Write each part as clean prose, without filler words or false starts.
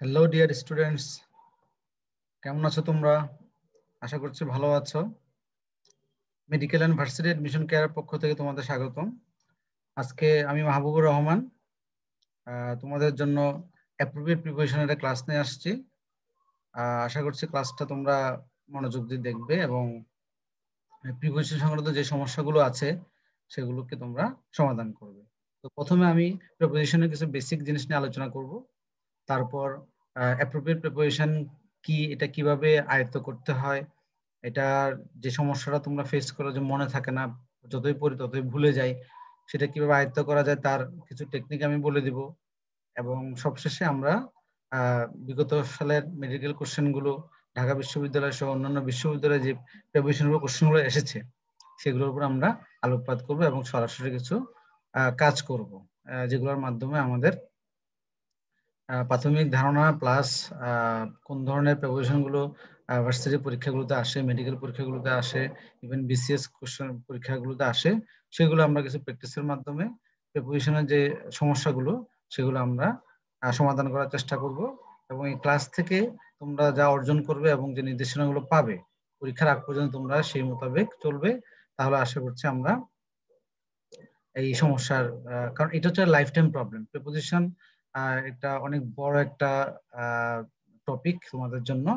Hello dear students, কেমন আছো তোমরা? আশা করছি ভালো আছো। মেডিকেল অ্যান্ড ভার্সিটি অ্যাডমিশন কেয়ারের পক্ষ থেকে তোমাদের স্বাগতম। আজকে আমি মাহবুবুর রহমান তোমাদের জন্য অ্যাপ্রোপ্রিয়েট প্রিপারেশনের একটা ক্লাস নিয়ে আসছি। আশা করছি ক্লাসটা তোমরা মনোযোগ দিয়ে দেখবে এবং প্রিপারেশন সংক্রান্ত যে সমস্যাগুলো আছে সেগুলোকে তোমরা সমাধান করবে। তো প্রথমে আমি প্রিপারেশনের কিছু বেসিক জিনিস নিয়ে আলোচনা করব। তারপর অ্যাপ্রোপ্রিয়েট প্রিপারেশন কি, এটা কিভাবে আয়ত্ত করতে হয়, এটার যে সমস্যাটা তোমরা ফেস করো যে মনে থাকে না, যতই পড়ি ততই ভুলে যাই, সেটা কিভাবে আয়ত্ত করা যায় তার কিছু টেকনিক আমি বলে দিব। এবং সবশেষে আমরা বিগত সালের মেডিকেল কোশ্চেনগুলো, ঢাকা বিশ্ববিদ্যালয় সহ অন্যান্য বিশ্ববিদ্যালয়ে যে প্রিপারেশন কোশ্চেনগুলো এসেছে সেগুলোর উপর আমরা আলোকপাত করব এবং সরাসরি কিছু কাজ করব, যেগুলোর মাধ্যমে আমাদের প্রাথমিক ধারণা প্লাস কোন ধরনের প্রিপারেশন গুলো ভার্সিটি পরীক্ষাগুলোতে আসে, মেডিকেল পরীক্ষাগুলোতে আসে, ইভেন বিসিএস কোশ্চেন পরীক্ষাগুলোতে আসে, সেগুলো আমরা কিছু প্র্যাকটিসের মাধ্যমে প্রিপারেশনের যে সমস্যাগুলো সেগুলো আমরা সমাধান করার চেষ্টা করব। এবং এই ক্লাস থেকে তোমরা যা অর্জন করবে এবং যে নির্দেশনাগুলো পাবে পরীক্ষার আগ পর্যন্ত তোমরা সেই মোতাবেক চলবে, তাহলে আশা করছি আমরা এই সমস্যার, কারণ এটা হচ্ছে লাইফ টাইম প্রবলেম। প্রিপোজিশন একটা অনেক বড় একটা টপিক তোমাদের জন্য।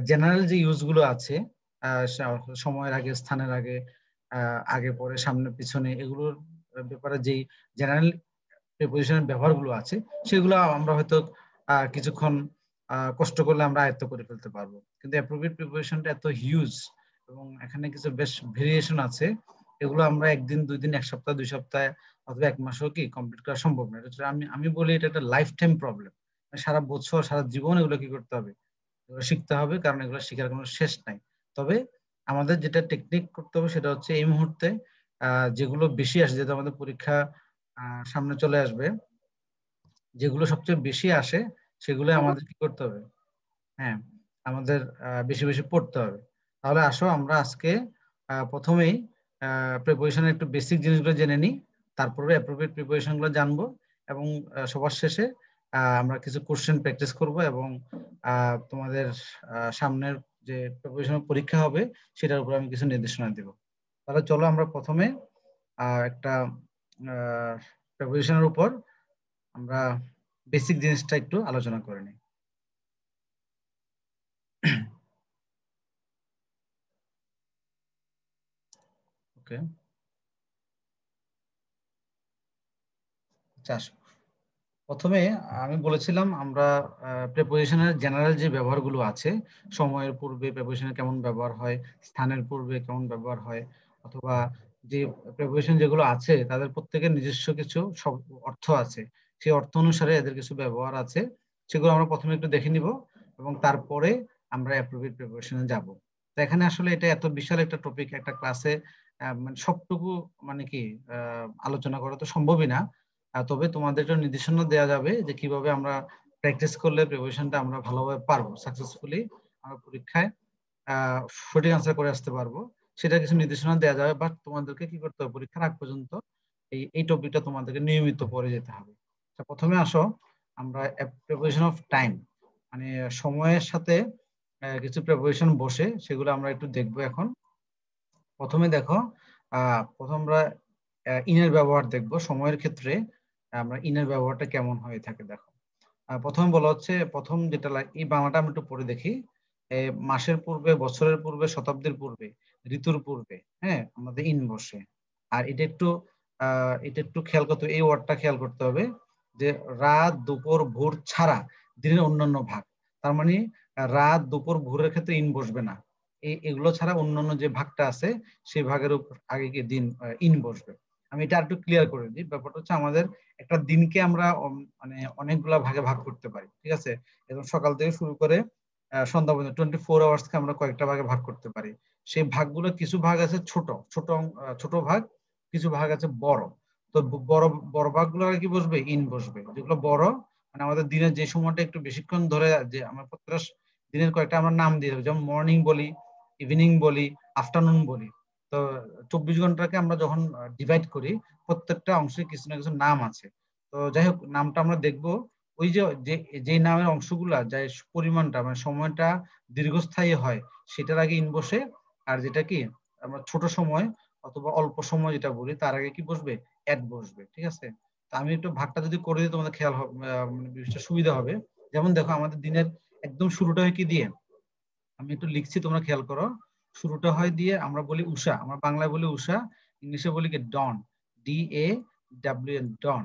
জেনারেল যে ইউজ গুলো আছে, সময়ের আগে, স্থানের আগে, আগে পরে, সামনে পিছনে, এগুলোর ব্যাপারে যেই জেনারেল প্রিপোজিশনের ব্যবহারগুলো আছে সেগুলো আমরা হয়তো কিছুক্ষণ কষ্ট করলে আমরা আয়ত্ত করে ফেলতে পারবো। কিন্তু অ্যাপ্রোপ্রিয়েট প্রিপারেশনটা এত হিউজ এবং এখানে কিছু বেশ ভেরিয়েশন আছে, এগুলো আমরা একদিন, 2 দিন, 1 সপ্তাহ, 2 সপ্তাহ অথবা 1 মাসও কি কমপ্লিট করা সম্ভব না। এটা আমি বলি এটা একটা লাইফ টাইম প্রবলেম। সারা বছর, সারা জীবন এগুলো কি করতে হবে, এগুলো শিখতে হবে, কারণ এগুলো শেখার কোনো শেষ নাই। তবে আমাদের যেটা টেকনিক করতে হবে সেটা হচ্ছে এই মুহূর্তে যেগুলো বেশি আসে, যেহেতু আমাদের পরীক্ষা সামনে চলে আসবে, যেগুলো সবচেয়ে বেশি আসে সেগুলো আমাদের কি করতে হবে, হ্যাঁ, আমাদের বেশি বেশি পড়তে হবে। তাহলে আসো আমরা আজকে প্রথমেই প্রিপারেশনের একটু বেসিক জিনিসগুলো জেনে নিই, তারপরে অ্যাপ্রোপ্রিয়েট প্রিপারেশন গুলো জানবো এবং সবার শেষে আমরা কিছু কোশ্চেন প্র্যাকটিস করব এবং তোমাদের সামনের যে প্রিপারেশনের পরীক্ষা হবে সেটার উপর আমি কিছু নির্দেশনা দেব। তাহলে চলো আমরা প্রথমে একটা প্রিপারেশনের উপর আমরা বেসিক জিনিসটা একটু আলোচনা করে নিই। ওকে, চাষ। প্রথমে আমি বলেছিলাম আমরা প্রিপোজিশনের জেনারেল যে ব্যবহারগুলো আছে, সময়ের পূর্বে প্রিপোজিশনের কেমন ব্যবহার হয়, স্থানের পূর্বে কেমন ব্যবহার হয়, অথবা যে প্রিপোজিশন যেগুলো আছে তাদের প্রত্যেকের নিজস্ব কিছু সব অর্থ আছে, সেই অর্থ অনুসারে এদের কিছু ব্যবহার আছে, সেগুলো আমরা প্রথমে একটু দেখে নিব এবং তারপরে আমরা অ্যাপ্রোপ্রিয়েট প্রিপোজিশনে যাব। তো এখানে আসলে এটা এত বিশাল একটা টপিক, একটা ক্লাসে মানে সবটুকু মানে কি আলোচনা করা তো সম্ভবই না। তবে তোমাদের একটা নির্দেশনা দেওয়া যাবে যে কিভাবে আমরা প্র্যাকটিস করলে প্রিপারেশনটা আমরা ভালোভাবে পারবো, সাকসেসফুলি আমরা পরীক্ষায় সঠিক আনসার করে আসতে পারবো, সেটা কিছু নির্দেশনা দেওয়া যাবে। বাট তোমাদেরকে কি করতে হবে, পরীক্ষার আগ পর্যন্ত এই টপিকটা তোমাদেরকে নিয়মিত পড়ে যেতে হবে। প্রথমে আসো আমরা প্রিপারেশন অফ টাইম, মানে সময়ের সাথে কিছু প্রিপারেশন বসে সেগুলো আমরা একটু দেখবো এখন। প্রথমে দেখো, প্রথম আমরা ইনের ব্যবহার দেখবো। সময়ের ক্ষেত্রে আমরা ইনের ব্যবহারটা কেমন হয়ে থাকে দেখো। প্রথমে বলা হচ্ছে, প্রথম যেটা এই বাংলাটা আমি একটু পড়ে দেখি। মাসের পূর্বে, বছরের পূর্বে, শতাব্দীর পূর্বে, ঋতুর পূর্বে, হ্যাঁ, আমাদের ইন বসে। আর এটা একটু খেয়াল করতে হবে, এই ওয়ার্ডটা খেয়াল করতে হবে যে রাত, দুপুর, ভোর ছাড়া দিনের অন্যান্য ভাগ। তার মানে রাত, দুপুর, ভোরের ক্ষেত্রে ইন বসবে না। এগুলো ছাড়া অন্যান্য যে ভাগটা আছে সেই ভাগের উপর আগে গিয়ে দিন ইন বসবে। আমি এটা একটু ক্লিয়ার করে দিই। ব্যাপারটা হচ্ছে আমাদের একটা দিনকে আমরা মানে অনেকগুলা ভাগে ভাগ করতে পারি, ঠিক আছে? এবং সকাল থেকে শুরু করে সন্ধ্যা পর্যন্ত 24 আওয়ার্সকে আমরা কয়েকটা ভাগে ভাগ করতে পারি। সেই ভাগগুলো, কিছু ভাগ আছে ছোট ছোট ছোট ভাগ, কিছু ভাগ আছে বড়। তো বড় বড় ভাগগুলো কি বসবে, ইন বসবে। যেগুলো বড় মানে আমাদের দিনের যে সময়টা একটু বেশিক্ষণ ধরে, যে আমরা প্রত্যেকটা দিনের কয়েকটা আমরা নাম দিয়ে দেবো, যেমন মর্নিং বলি, ইভিনিং বলি, আফটারনুন বলি। তো 24 ঘন্টাকে আমরা যখন ডিভাইড করি, প্রত্যেকটা অংশে কিছু না কিছু নাম আছে। তো যাই হোক, নামটা আমরা দেখবো ওই যে নামের অংশগুলা যে পরিমাণটা মানে সময়টা দীর্ঘস্থায়ী হয় সেটার আগে ইন বসে, আর যেটা কি আমরা ছোট সময় অথবা অল্প সময় যেটা বলি তার আগে কি বসবে, অ্যাট বসবে। ঠিক আছে, তো আমি একটু ভাগটা যদি করে দিই তোমাদের খেয়াল হবে, মানে বিষয়টা সুবিধা হবে। যেমন দেখো আমাদের দিনের একদম শুরুটা হয় কি দিয়ে, আমি একটু লিখছি তোমরা খেয়াল করো। শুরুটা হয় দিয়ে আমরা বলি উষা, আমরা বাংলায় বলি উষা, ইংলিশে বলি কি ডন, DAWN ডন।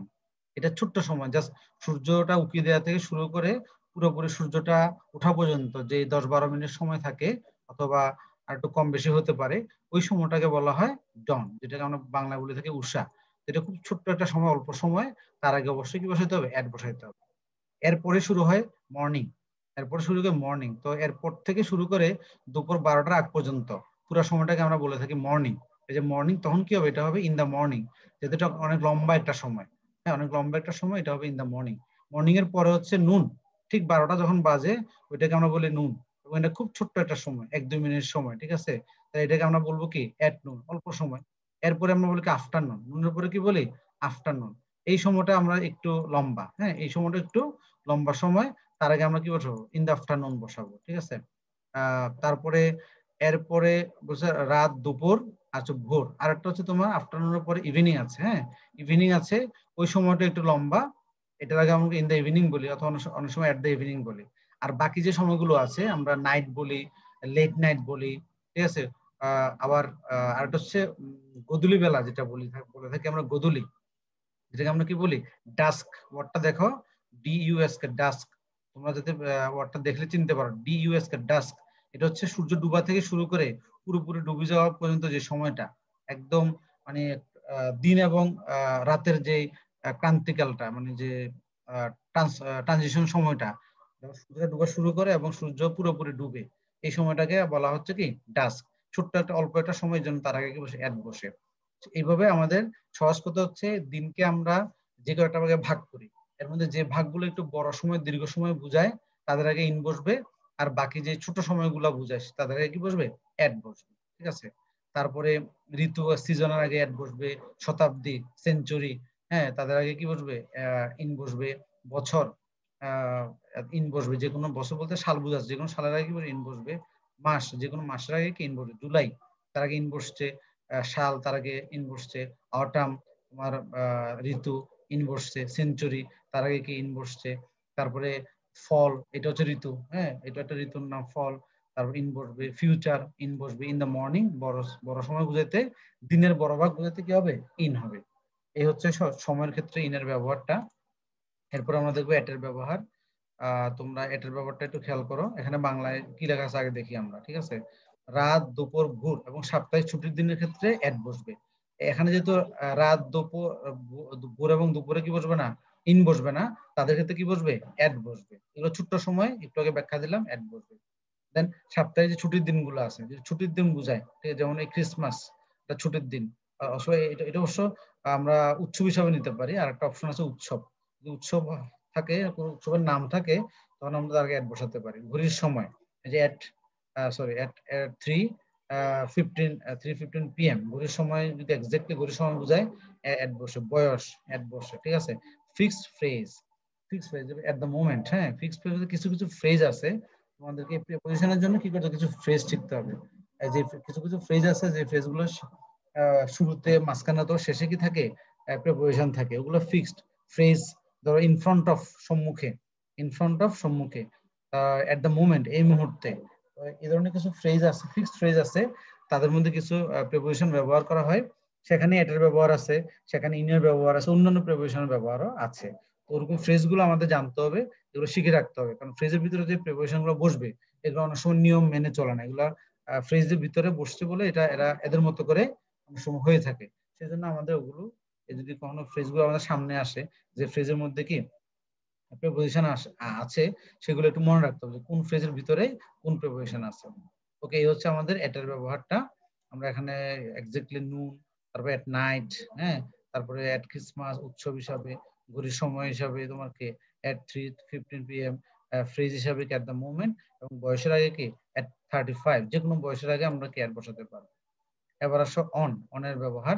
এটা ছোট্ট সময়, জাস্ট সূর্যটা উকি দেওয়া থেকে শুরু করে পুরোপুরি সূর্যটা ওঠা পর্যন্ত যে 10-12 মিনিট সময় থাকে, অথবা আর একটু কম বেশি হতে পারে, ওই সময়টাকে বলা হয় ডন, যেটাকে আমরা বাংলায় বলে থাকি উষা। এটা খুব ছোট্ট একটা সময়, অল্প সময়। তার আগে অবশ্যই কি বসাইতে হবে, অ্যাড বসাইতে হবে। এরপরে শুরু হয় মর্নিং, এরপরে শুরু করে মর্নিং। তো এরপর থেকে শুরু করে দুপুর 12টার আগ পর্যন্ত পুরো সময়টাকে আমরা বলে থাকি মর্নিং। এই যে মর্নিং, তখন কি হবে, এটা হবে ইন দা মর্নিং, যেটা অনেক লম্বা একটা সময়। হ্যাঁ, অনেক লম্বা একটা সময়, এটা হবে ইন দা মর্নিং। মর্নিং এর পরে হচ্ছে নুন, ঠিক 12টা যখন বাজে ওইটাকে আমরা বলি নুন, এবং এটা খুব ছোট্ট একটা সময়, 1-2 মিনিট সময়। ঠিক আছে, তাই এটাকে আমরা বলবো কি এট নুন, অল্প সময়। এরপরে আমরা বলি কি আফটারনুন, নুনের পরে কি বলি আফটারনুন। এই সময়টা আমরা একটু লম্বা, হ্যাঁ এই সময়টা একটু লম্বা সময়। তার আগে আমরা কি বসাবো, ইন দ্য আফটারনুন বসাবো। ঠিক আছে, তারপরে এরপরে বলছে রাত, দুপুর, আচ্ছা ভোর। আর একটা হচ্ছে তোমার আফটারনুনের পরে ইভিনিং আছে। হ্যাঁ, ইভিনিং আছে, ওই সময়টা একটু লম্বা, এটার আগে আমরা ইন দ্য ইভিনিং বলি, অথবা অনেক সময় এট দ্য ইভিনিং বলি। আর বাকি যে সময়গুলো আছে আমরা নাইট বলি, লেট নাইট বলি। ঠিক আছে, আবার আরেকটা হচ্ছে গোধূলি বেলা, যেটা বলে থাকি আমরা গোধূলি, যেটাকে আমরা কি বলি ডাস্ক। ওয়ার্ডটা দেখো, DUS কে ডাস্ক, তোমরা যাতে ওয়ার্ডটা দেখলে চিনতে পারো, DUS কে ডাস্ক। এটা হচ্ছে সূর্য ডুবা থেকে শুরু করে পুরোপুরি ডুবে যাওয়া পর্যন্ত যে সময়টা, একদম মানে দিন এবং রাতের যে ক্রান্তিকালটা, মানে যে ট্রানজিশন সময়টা, সূর্য ডুবা শুরু করে এবং সূর্য পুরোপুরি ডুবে, এই সময়টাকে বলা হচ্ছে কি ডাস্ক। ছোট্ট একটা অল্প একটা সময়ের জন্য তার আগে কি বসে, অ্যাড বসে। এইভাবে আমাদের সহজ কথা হচ্ছে, দিনকে আমরা যে কয়েকটা ভাগে ভাগ করি, এর মধ্যে যে ভাগগুলো একটু বড় সময় দীর্ঘ সময় বুঝায় তাদের আগে ইন বসবে, আর বাকি যে ছোট সময়গুলো বুঝায় তাদের আগে কি বসবে, অ্যাড বসবে। ঠিক আছে, তারপরে ঋতু সিজনের আগে অ্যাড বসবে, শতাব্দী সেঞ্চুরি, হ্যাঁ তাদের আগে কি বসবে, ইন বসবে। বছর, ইন বসবে, যে কোনো বছর বলতে সাল বুঝাচ্ছে, যে কোনো সালের আগে কি বসবে, ইন বসবে। মাস, যে কোনো মাসের আগে কি ইন বসবে, জুলাই তার আগে ইন বসছে, সাল তার আগে ইন বসছে, অটাম তোমার ঋতু ইন বসছে, সেঞ্চুরি তার আগে কি ইন বসছে। তারপরে ফল, এটা হচ্ছে ঋতু, হ্যাঁ এটা একটা ঋতুর নাম ফল, তারপর ইন বসবে। ফিউচার ইন বসবে, ইন দ্য মর্নিং বড় বড় সময় বুঝাইতে, দিনের বড় ভাগ বুঝাইতে কি হবে, ইন হবে। এই হচ্ছে সময়ের ক্ষেত্রে ইনের ব্যবহারটা। এরপর আমরা দেখবো এটের ব্যবহার। তোমরা এটের ব্যাপারটা একটু খেয়াল করো, এখানে বাংলায় কি লেখা আছে আগে দেখি আমরা। ঠিক আছে, রাত, দুপুর, ভোর এবং সাপ্তাহিক ছুটির দিনের ক্ষেত্রে এট বসবে। এখানে যেহেতু রাত, দুপুর, ভোর এবং দুপুরে কি বসবে না, ইন বসবে না, তাদের ক্ষেত্রে কি বসবে, এট বসবে। এগুলো ছোট্ট সময় একটু আগে ব্যাখ্যা দিলাম, এট বসবে। দেন সাপ্তাহিক যে ছুটির দিনগুলো আছে, যে ছুটির দিন বুঝায়, ঠিক আছে, যেমন এই ক্রিসমাস এটা ছুটির দিন। আসলে এটা এটা অবশ্য আমরা উৎসব হিসাবে নিতে পারি। আর একটা অপশন আছে উৎসব, যদি উৎসব থাকে, কোনো উৎসবের নাম থাকে, তখন আমরা তার আগে অ্যাড বসাতে পারি। ঘড়ির সময়, এই যে অ্যাট সরি অ্যাট 3:15 PM, ঘড়ির সময় যদি এক্স্যাক্টলি ঘড়ির সময় বোঝায়, অ্যাড বসে। বয়স, অ্যাড বসে। ঠিক আছে, fixed phrase, fixed phrase at the moment. হ্যাঁ, ফিক্সড ফ্রেজ কিছু কিছু ফ্রেজ আছে, তোমাদেরকে প্রিপোজিশনের জন্য কি করতে, কিছু ফ্রেজ শিখতে হবে। এই যে কিছু কিছু ফ্রেজ আছে, যে ফ্রেজ গুলো শুরুতে, মাঝখানে তো শেষে কি থাকে, প্রিপোজিশন থাকে, ওগুলো ফিক্সড ফ্রেজ। ধরো ইন ফ্রন্ট অফ, সম্মুখে, ইন ফ্রন্ট অফ সম্মুখে, এট দ্য মোমেন্ট এই মুহূর্তে। এই ধরনের কিছু ফ্রেজ আছে, ফিক্সড ফ্রেজ আছে, তাদের মধ্যে কিছু প্রিপোজিশন ব্যবহার করা হয়। সেখানে এটার ব্যবহার আছে, সেখানে ইনের ব্যবহার আছে, অন্যান্য প্রিপোজিশনের ব্যবহারও আছে। তো ওরকম ফ্রেজ গুলো আমাদের জানতে হবে, এগুলো শিখে রাখতে হবে, কারণ ফ্রেজের ভিতরে যে প্রিপোজিশন গুলো বসবে, এগুলো অনেক সময় নিয়ম মেনে চলে না। এগুলা ফ্রেজের ভিতরে বসছে বলে এটা এরা এদের মতো করে অনেক সময় হয়ে থাকে। সেজন্য আমাদের ওগুলো, যদি কখনো ফ্রেজ গুলো আমাদের সামনে আসে, যে ফ্রেজের মধ্যে কি প্রিপোজিশন আছে, সেগুলো একটু মনে রাখতে হবে, কোন ফ্রেজের ভিতরে কোন প্রিপোজিশন আছে। ওকে, এই হচ্ছে আমাদের এটার ব্যবহারটা। আমরা এখানে এক্স্যাক্টলি নুন, তারপরে এট নাইট, হ্যাঁ, তারপরে এট ক্রিসমাস উৎসব হিসাবে, ঘড়ির সময় হিসাবে তোমাকে এট 3:15 PM, ফ্রেজ হিসাবে কি এট দ্য মোমেন্ট, এবং বয়সের আগে কি এট 35, যে কোনো বয়সের আগে আমরা কি এট বসাতে পারবো। এবার আসো অনের ব্যবহার।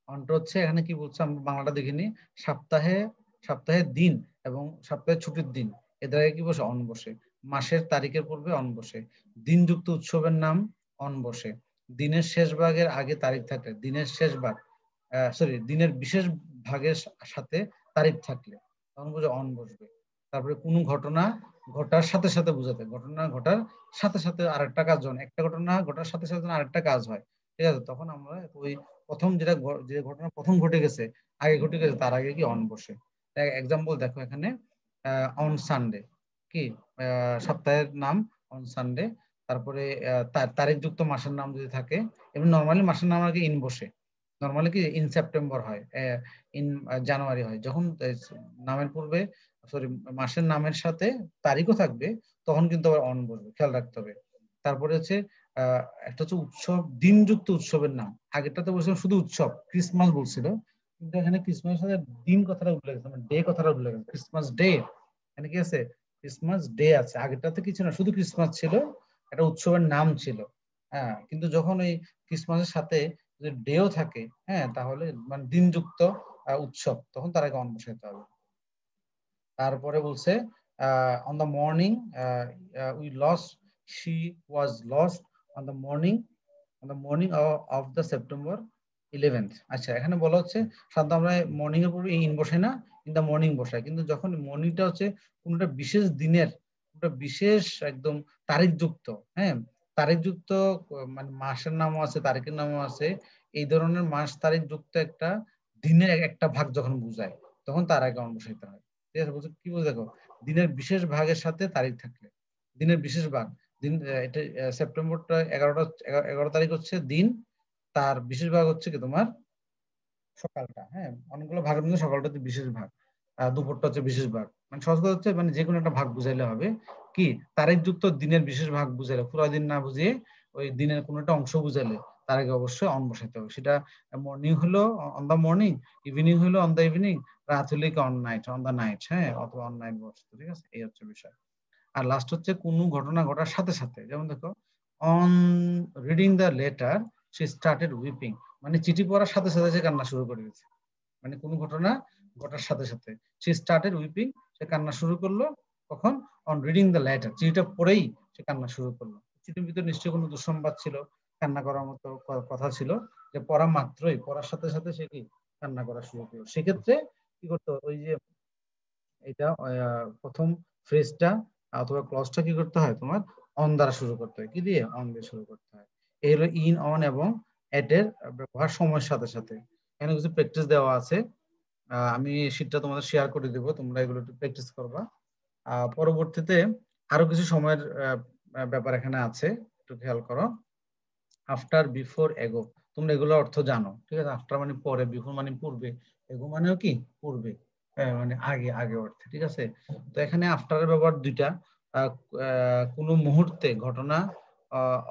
অনটা হচ্ছে, এখানে কি বলছে আমরা বাংলাটা দেখিনি, সপ্তাহে সপ্তাহের দিন এবং সপ্তাহের ছুটির দিন এ দ্বারা কি বসে? অন বসে। মাসের তারিখের পূর্বে অন বসে। দিনযুক্ত উৎসবের নাম অন বসে। দিনের শেষ ভাগের আগে তারিখ থাকলে দিনের শেষ ভাগ দিনের বিশেষ ভাগের সাথে তারিখ থাকলে তখন বুঝে অন বসবে। তারপরে কোনো ঘটনা ঘটার সাথে সাথে বুঝাতে, ঘটনা ঘটার সাথে সাথে আরেকটা কাজ, যখন একটা ঘটনা ঘটার সাথে সাথে আরেকটা কাজ হয়, ঠিক আছে, তখন আমরা ওই প্রথম যে ঘটনা প্রথম ঘটে গেছে, আগে ঘটে গেছে, তার আগে কি অন বসে। এক্সাম্পল দেখো এখানে, অন সানডে কি সপ্তাহের নাম অন সানডে। তারপরে তারিখ যুক্ত মাসের নাম যদি থাকে, এবং নর্মালি মাসের নাম আগে ইন বসে। নর্মালি কি ইন সেপ্টেম্বর হয়, ইন জানুয়ারি হয়। যখন নামের পূর্বে মাসের নামের সাথে তারিখও থাকবে, তখন কিন্তু আবার অন বসবে, খেয়াল রাখতে হবে। তারপরে হচ্ছে একটা হচ্ছে উৎসব, দিনযুক্ত উৎসবের নাম। আগেরটাতে বলছিলাম শুধু উৎসব, ক্রিসমাস বলছিল, কিন্তু এখানে ক্রিসমাস দিন কথাটা উল্লেখ আছে, ডে কথাটা উল্লেখ আছে, ক্রিসমাস ডে। এখানে কি আছে? ক্রিসমাস ডে আছে। আগেরটাতে কিছু না, শুধু ক্রিসমাস ছিল, একটা উৎসবের নাম ছিল। হ্যাঁ, কিন্তু যখন এই ক্রিসমাসের সাথে যদি ডেও থাকে, হ্যাঁ, তাহলে মানে দিনযুক্ত উৎসব, তখন তার আগে অন বসাইতে হবে। তারপরে বলছে on the morning we lost, she was lost on the morning, on the morning of the September 11th। আচ্ছা, এখানে বলা হচ্ছে সাধারণত আমরা মর্নিং এর পূর্বে ইন বসে না, ইন দ্য মর্নিং বসাই, কিন্তু যখন মর্নিংটা হচ্ছে কোনটা বিশেষ দিনের, কোনটা বিশেষ একদম তারিখযুক্ত, হ্যাঁ, তারিখযুক্ত, মানে মাসের নামও আছে, তারিখের নামও আছে, এই ধরনের মাস তারিখ যুক্ত একটা দিনের একটা ভাগ যখন বুঝায়, তখন তার আগে অন বসাইতে হয়। ঠিক আছে, বলছে কি বলছে দেখো, দিনের বিশেষ ভাগের সাথে তারিখ থাকলে, দিনের বিশেষ ভাগ, দিন এটা সেপ্টেম্বরটা 11 তারিখ হচ্ছে দিন, তার বিশেষ ভাগ হচ্ছে কি তোমার সকালটা, হ্যাঁ, অনেকগুলো ভাগের মধ্যে সকালটা হচ্ছে বিশেষ ভাগ, দুপুরটা হচ্ছে বিশেষ ভাগ। মানে সহজ কথা হচ্ছে, মানে যে কোনো একটা ভাগ বুঝাইলে হবে কি, তারিখ যুক্ত দিনের বিশেষ ভাগ বুঝাইলে, পুরো দিন না বুঝিয়ে ওই দিনের কোনো একটা অংশ বুঝাইলে তার আগে অবশ্যই অন বসাইতে হবে। সেটা মর্নিং হলো অন দা মর্নিং, ইভিনিং হলো অন দা ইভিনিং, রাত হলে কি on night, on the night, হ্যাঁ, অথবা অন নাইট বসতো। ঠিক আছে, এই হচ্ছে বিষয়। আর লাস্ট হচ্ছে কোনো ঘটনা ঘটার সাথে সাথে, যেমন দেখো, on reading the letter she started weeping, মানে চিঠি পড়ার সাথে সাথে সে কান্না শুরু করে দিয়েছে। মানে কোনো ঘটনা ঘটার সাথে সাথে শি স্টার্টেড উইপিং, সে কান্না শুরু করলো। কখন? অন রিডিং দ্য লেটার, চিঠিটা পড়েই সে কান্না শুরু করলো। চিঠির ভিতরে নিশ্চয়ই কোনো দুঃসংবাদ ছিল, কান্না করার মতো কথা ছিল, যে পড়া মাত্রই, পড়ার সাথে সাথে সে কি কান্না করা শুরু করলো। সেক্ষেত্রে কি করতো, ওই যে এটা প্রথম ফ্রেজটা অথবা ক্লজটা কি করতে হয়, তোমার অন দ্বারা শুরু করতে হয়। কি দিয়ে? অন দিয়ে শুরু করতে হয়। এই হলো ইন, অন এবং এট এর ব্যবহার সময়ের সাথে সাথে। এখানে কিছু প্র্যাকটিস দেওয়া আছে, আমি শীটটা তোমাদের শেয়ার করে দেবো, তোমরা এগুলো একটু প্র্যাকটিস করবা। পরবর্তীতে আরো কিছু সময়ের ব্যাপার এখানে আছে, একটু খেয়াল করো। আফটার, বিফোর, এগো, তোমরা এগুলো অর্থ জানো, ঠিক আছে। আফটার মানে পরে, বিফোর মানে পূর্বে, এগো মানেও কি পূর্বে, মানে আগে, আগে অর্থে, ঠিক আছে। তো এখানে আফটারের ব্যবহার দুইটা। কোনো মুহূর্তে, ঘটনা,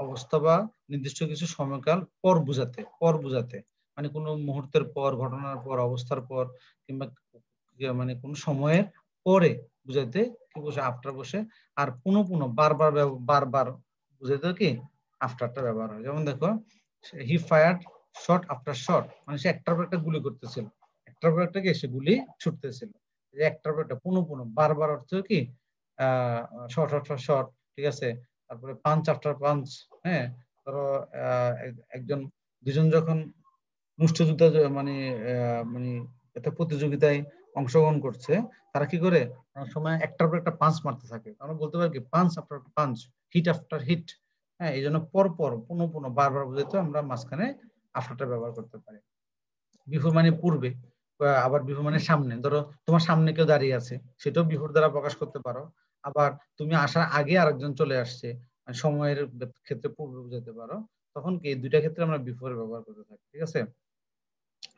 অবস্থা বা নির্দিষ্ট কিছু সময়কাল পর বুঝাতে, পর বুঝাতে, মানে কোনো মুহূর্তের পর, ঘটনার পর, অবস্থার পর, কিংবা মানে কোন সময়ের পরে বুঝাতে কি বসে? আফটার বসে। আর পুনঃ পুনঃ, বারবার বারবার বুঝাতে কি আফটারটা ব্যবহার হয়। যেমন দেখো, হি ফায়ার্ড শট আফটার শট, মানে সে একটার পর একটা গুলি করতেছিল, একটার পর একটা কি সে গুলি ছুটতেছিল। যে একটার পর একটা, পুনঃ পুনঃ, বারবার অর্থ কি শট আফটার শট, ঠিক আছে। তারপরে পাঞ্চ আফটার পাঞ্চ, হ্যাঁ, ধরো একজন, দুজন যখন মুষ্টিযুদ্ধ, মানে মানে একটা প্রতিযোগিতায় অংশগ্রহণ করছে, তারা কি করে, অনেক সময় একটার পর একটা পাঞ্চ মারতে থাকে। আমরা বলতে পারি কি punch after punch, hit after hit. হ্যাঁ, এই জন্য পর পর, পুনঃ পুনঃ, বারবার বুঝাইতে আমরা মাঝখানে আফটারটা ব্যবহার করতে পারি। বিফোর মানে পূর্বে, আবার বিফোর মানে সামনে। ধরো তোমার সামনে কেউ দাঁড়িয়ে আছে, সেটাও বিফোর দ্বারা প্রকাশ করতে পারো। আবার তুমি আসার আগে আরেকজন চলে আসছে, মানে সময়ের ক্ষেত্রে পূর্বে বুঝাতে পারো। তখন কি দুইটা ক্ষেত্রে আমরা বিফোর ব্যবহার করতে থাকি, ঠিক আছে।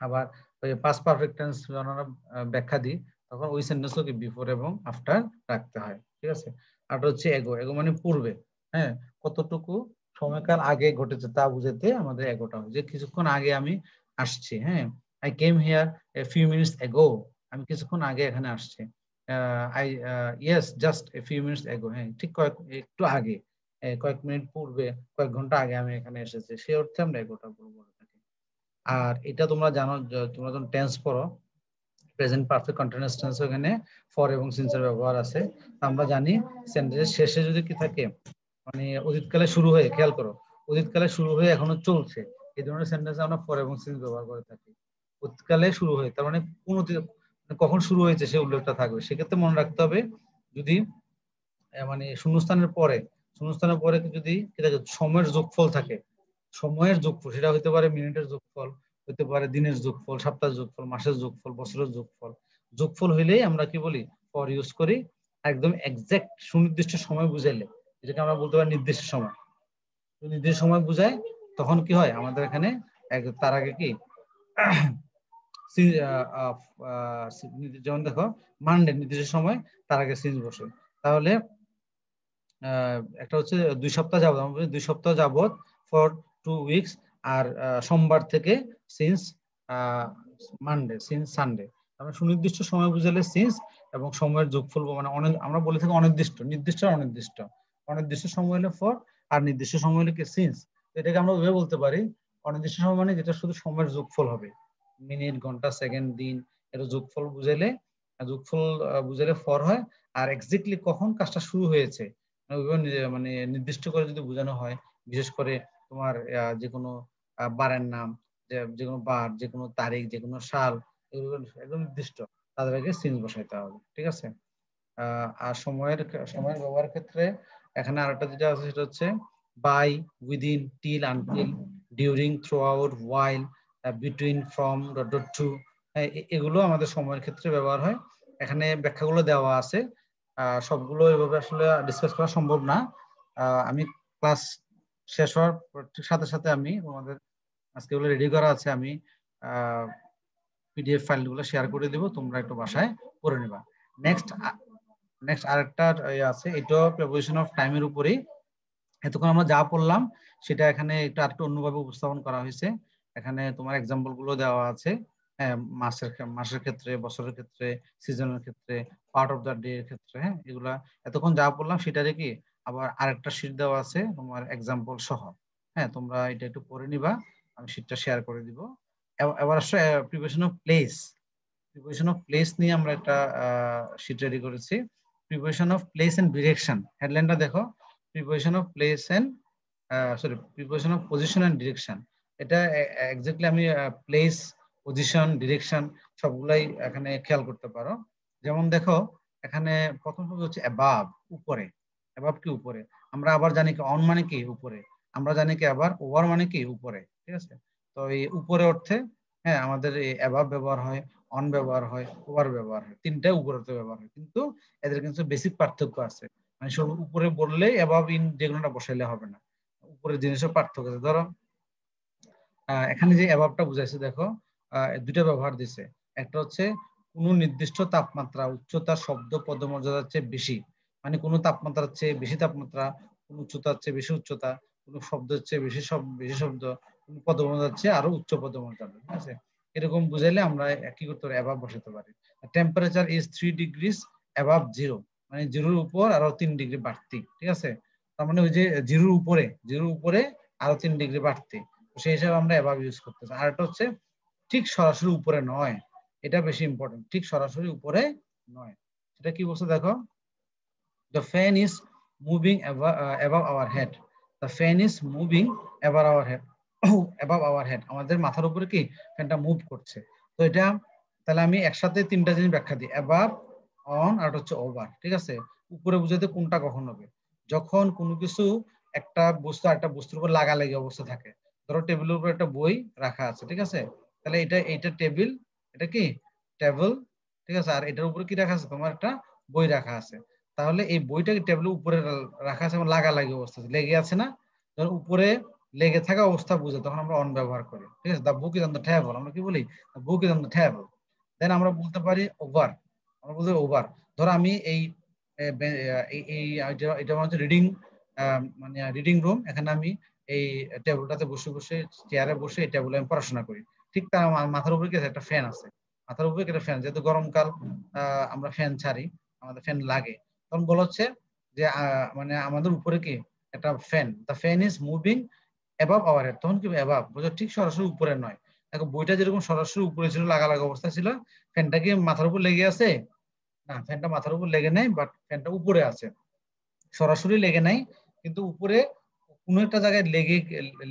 আবার ওই পাস্ট পারফেক্ট টেন্স যখন আমরা ব্যাখ্যা দিই, তখন ওই সেন্টেন্সও কি বিফোর এবং আফটার রাখতে হয়, ঠিক আছে। আর হচ্ছে এগো, এগো মানে পূর্বে, হ্যাঁ, কতটুকু সময়কাল আগে ঘটেছে তা বুঝাতে আমাদের এগোটা হয়, যে কিছুক্ষণ আগে আমি আসছি, হ্যাঁ, I came here a few minutes এগো, আমি কিছুক্ষণ আগে এখানে আসছি। I yes just a few minutes এগো, হ্যাঁ, ঠিক একটু আগে, কয়েক মিনিট পূর্বে, কয়েক ঘন্টা আগে আমি এখানে এসেছি, সে অর্থে আমরা এগোটা বলে থাকি। আর এটা তোমরা জানো, তোমরা যখন টেন্স পড়ো, প্রেজেন্ট পারফেক্ট কন্টিনিউয়াস টেন্স এখানে ফর এবং সিন্সের ব্যবহার আছে। আমরা জানি সেন্টেন্সের শেষে যদি কি থাকে, মানে অতীতকালে শুরু হয়ে, খেয়াল করো, অতীতকালে শুরু হয়ে এখনো চলছে, এই ধরনের সেন্টেন্সে আমরা ফর এবং সিন্স ব্যবহার করে থাকি। অতীতকালে শুরু হয়ে তার মানে কোন কখন শুরু হয়েছে সে উল্লেখটা থাকবে। সেক্ষেত্রে মনে রাখতে হবে যদি মানে শূন্যস্থানের পরে যদি সময়ের যোগফল থাকে, সময়ের যোগফল সেটা হতে পারে মিনিটের যোগফল, হতে পারে দিনের যোগফল, সপ্তাহের যোগফল, মাসের যোগফল, বছরের যোগফল। যোগফল হইলেই আমরা কি বলি, ফর ইউজ করি। একদম এক্সাক্ট সুনির্দিষ্ট সময় বুঝাইলে, যেটাকে আমরা বলতে পারি নির্দিষ্ট সময়, নির্দিষ্ট সময় বুঝায়, তখন কি হয় আমাদের এখানে তার আগে কি যেমন দেখো মানডে নির্দিষ্ট সময়, তার আগে সিন্স বসে। তাহলে একটা হচ্ছে 2 সপ্তাহ যাবত, আমরা বলি 2 সপ্তাহ যাবত, ফর 2 উইকস। আর সোমবার থেকে সিন্স মানডে, সিন্স সানডে। আমরা সুনির্দিষ্ট সময় বুঝালে সিন্স, এবং সময়ের যোগফল মানে আমরা বলে থাকি অনির্দিষ্ট, নির্দিষ্ট আর অনির্দিষ্ট। অনির্দিষ্ট সময় হলে ফর, আর নির্দিষ্ট সময় হলে কি সিন্স। এটাকে আমরা ওইভাবে বলতে পারি, অনির্দিষ্ট সময় মানে যেটা শুধু সময়ের যোগফল হবে, মিনিট, ঘন্টা, সেকেন্ড, দিন, এটা যোগফল বুঝাইলে, ফর হয়। আর এক্স্যাক্টলি কখন কাজটা শুরু হয়েছে মানে নির্দিষ্ট করে যদি বোঝানো হয়, বিশেষ করে তোমার যে কোনো বারের নাম, যে কোনো বার, যে কোনো তারিখ, যে কোনো সাল, এগুলো একদম নির্দিষ্ট, তাদের আগে সিন বসাইতে হবে। ঠিক আছে। আর সময়ের ব্যবহারের ক্ষেত্রে এখানে আরেকটা যেটা আছে সেটা হচ্ছে by, within, till, until, during, throughout, while, between, from, dot dot to. এগুলো আমাদের সময়ের ক্ষেত্রে ব্যবহার হয়। এখানে ব্যাখ্যাগুলো দেওয়া আছে, সবগুলো এভাবে আসলে ডিসকাস করা সম্ভব না। আমি ক্লাস শেষ হওয়ার সাথে সাথে আমি তোমাদের আজকে এগুলো রেডি করা আছে, আমি পিডিএফ ফাইলগুলো শেয়ার করে দিব, তোমরা একটু বাসায় করে নেবা। নেক্সট আরেকটা আছে, এটাও প্রিপোজিশন অফ টাইমের উপরেই। এতক্ষণ আমরা যা পড়লাম সেটা এখানে একটু আরেকটু অন্যভাবে উপস্থাপন করা হয়েছে। এখানে তোমার এক্সাম্পল গুলো দেওয়া আছে, মাসের ক্ষেত্রে, বছরের ক্ষেত্রে, সিজনের ক্ষেত্রে, পার্ট অফ দ্য ডে এর ক্ষেত্রে। হ্যাঁ, এগুলা এতক্ষণ যা পড়লাম সেটারে কি আবার আরেকটা শীট দেওয়া আছে তোমার এক্সাম্পল সহ। হ্যাঁ, তোমরা এটা একটু পড়ে নিবা, আমি শীটটা শেয়ার করে দিব। এবার আসলে preparation of place. Preparation of place নিয়ে আমরা একটা শীট রেডি করেছি। Preparation of place and direction, হেডলাইনটা দেখো, preparation of place and preparation of position and direction. এটা এক্স্যাক্টলি আমি প্লেস, পজিশন, ডিরেকশন সবগুলাই এখানে খেয়াল করতে পারো। যেমন দেখো এখানে প্রথম শব্দ হচ্ছে অ্যাবাভ, উপরে। অ্যাবাভ কি উপরে, আমরা আবার জানি কি অন মানে কি উপরে, আমরা জানি কি আবার ওভার মানে কি উপরে। ঠিক আছে। তো এই উপরে অর্থে হ্যাঁ আমাদের এই অ্যাবাভ ব্যবহার হয়, অন ব্যবহার হয়, ওভার ব্যবহার হয়, তিনটাই উপরেতে ব্যবহার হয়। কিন্তু এদের কিন্তু বেসিক পার্থক্য আছে। মানে সব উপরে বললে অ্যাবাভ ইন যেগুলোটা বসাইলে হবে না, উপরের জিনিসের পার্থক্য আছে। ধরো এখানে যে অ্যাবাভটা বুঝাইছে দেখো, দুইটা ব্যবহার দিছে। একটা হচ্ছে কোন নির্দিষ্ট তাপমাত্রা, উচ্চতা, শব্দ, পদমর্যাদার চেয়ে বেশি, মানে কোন তাপমাত্রার চেয়ে বেশি তাপমাত্রা, কোন উচ্চতার চেয়ে বেশি উচ্চতা, কোন শব্দের চেয়ে বেশি শব্দ, কোন পদমর্যাদার চেয়ে আরো উচ্চ পদমর্যাদা। ঠিক আছে। এরকম বুঝাইলে আমরা কি করতে পারি, অ্যাবাভ বসাতে পারি। Temperature is 3 degrees above zero, মানে জিরোর উপর আরো 3 ডিগ্রি বাড়তি। ঠিক আছে। তার মানে ওই যে জিরোর উপরে আরো 3 ডিগ্রি বাড়তি, সেই হিসাবে আমরা অ্যাবাভ ইউজ করতেছি। আর একটা হচ্ছে ঠিক সরাসরি উপরে নয়, এটা বেশি ইম্পর্টেন্ট, ঠিক সরাসরি উপরে নয়। সেটা কি বলছে দেখো, the fan is moving above our head. The fan is moving above our head, above our head, আমাদের মাথার উপরে কি ফ্যানটা মুভ করছে। তো এটা তাহলে আমি একসাথে তিনটা জিনিস ব্যাখ্যা দিই, অ্যাবাভ, অন, আর হচ্ছে ওভার। ঠিক আছে। উপরে বুঝাতে কোনটা কখন হবে, যখন কোনো কিছু একটা বস্তু একটা বস্তুর উপর লাগালাগি অবস্থা থাকে। ধরো টেবিলের উপর একটা বই রাখা আছে। ঠিক আছে। তাহলে এটা টেবিল, এটা কি টেবিল। ঠিক আছে। আর এটার উপরে কি রাখা আছে, তোমার একটা বই রাখা আছে। তাহলে এই বইটা টেবিলের উপরে রাখা আছে এবং লাগালাগি অবস্থা লেগে আছে না, যখন উপরে লেগে থাকা অবস্থা বুঝে তখন আমরা অন ব্যবহার করি। ঠিক আছে। The book is on the table, আমরা কি বলি, the book is on the table. Then আমরা বলতে পারি ওভার, আমরা বলতে ওভার। ধরো আমি এটা হচ্ছে রিডিং, মানে রিডিং রুম, এখানে আমি এই টেবিলটাতে বসে বসে, চেয়ারে বসে এই টেবিলে আমি পড়াশোনা করি। ঠিক তার মাথার উপরে কি একটা ফ্যান আছে, মাথার উপরে একটা ফ্যান, যেহেতু গরমকাল আমরা ফ্যান ছাড়ি, আমাদের ফ্যান লাগে। তখন বলা হচ্ছে যে মানে আমাদের উপরে কি একটা fan, the fan is moving above our head. তখন কি অ্যাবাভ বোঝো, ঠিক সরাসরি উপরে নয়। দেখো বইটা যেরকম সরাসরি উপরে ছিল, লাগা লাগা অবস্থা ছিল, ফ্যানটা কি মাথার উপর লেগে আছে? না, ফ্যানটা মাথার উপর লেগে নাই, বাট ফ্যানটা উপরে আছে, সরাসরি লেগে নাই, কিন্তু উপরে কোনো একটা জায়গায় লেগে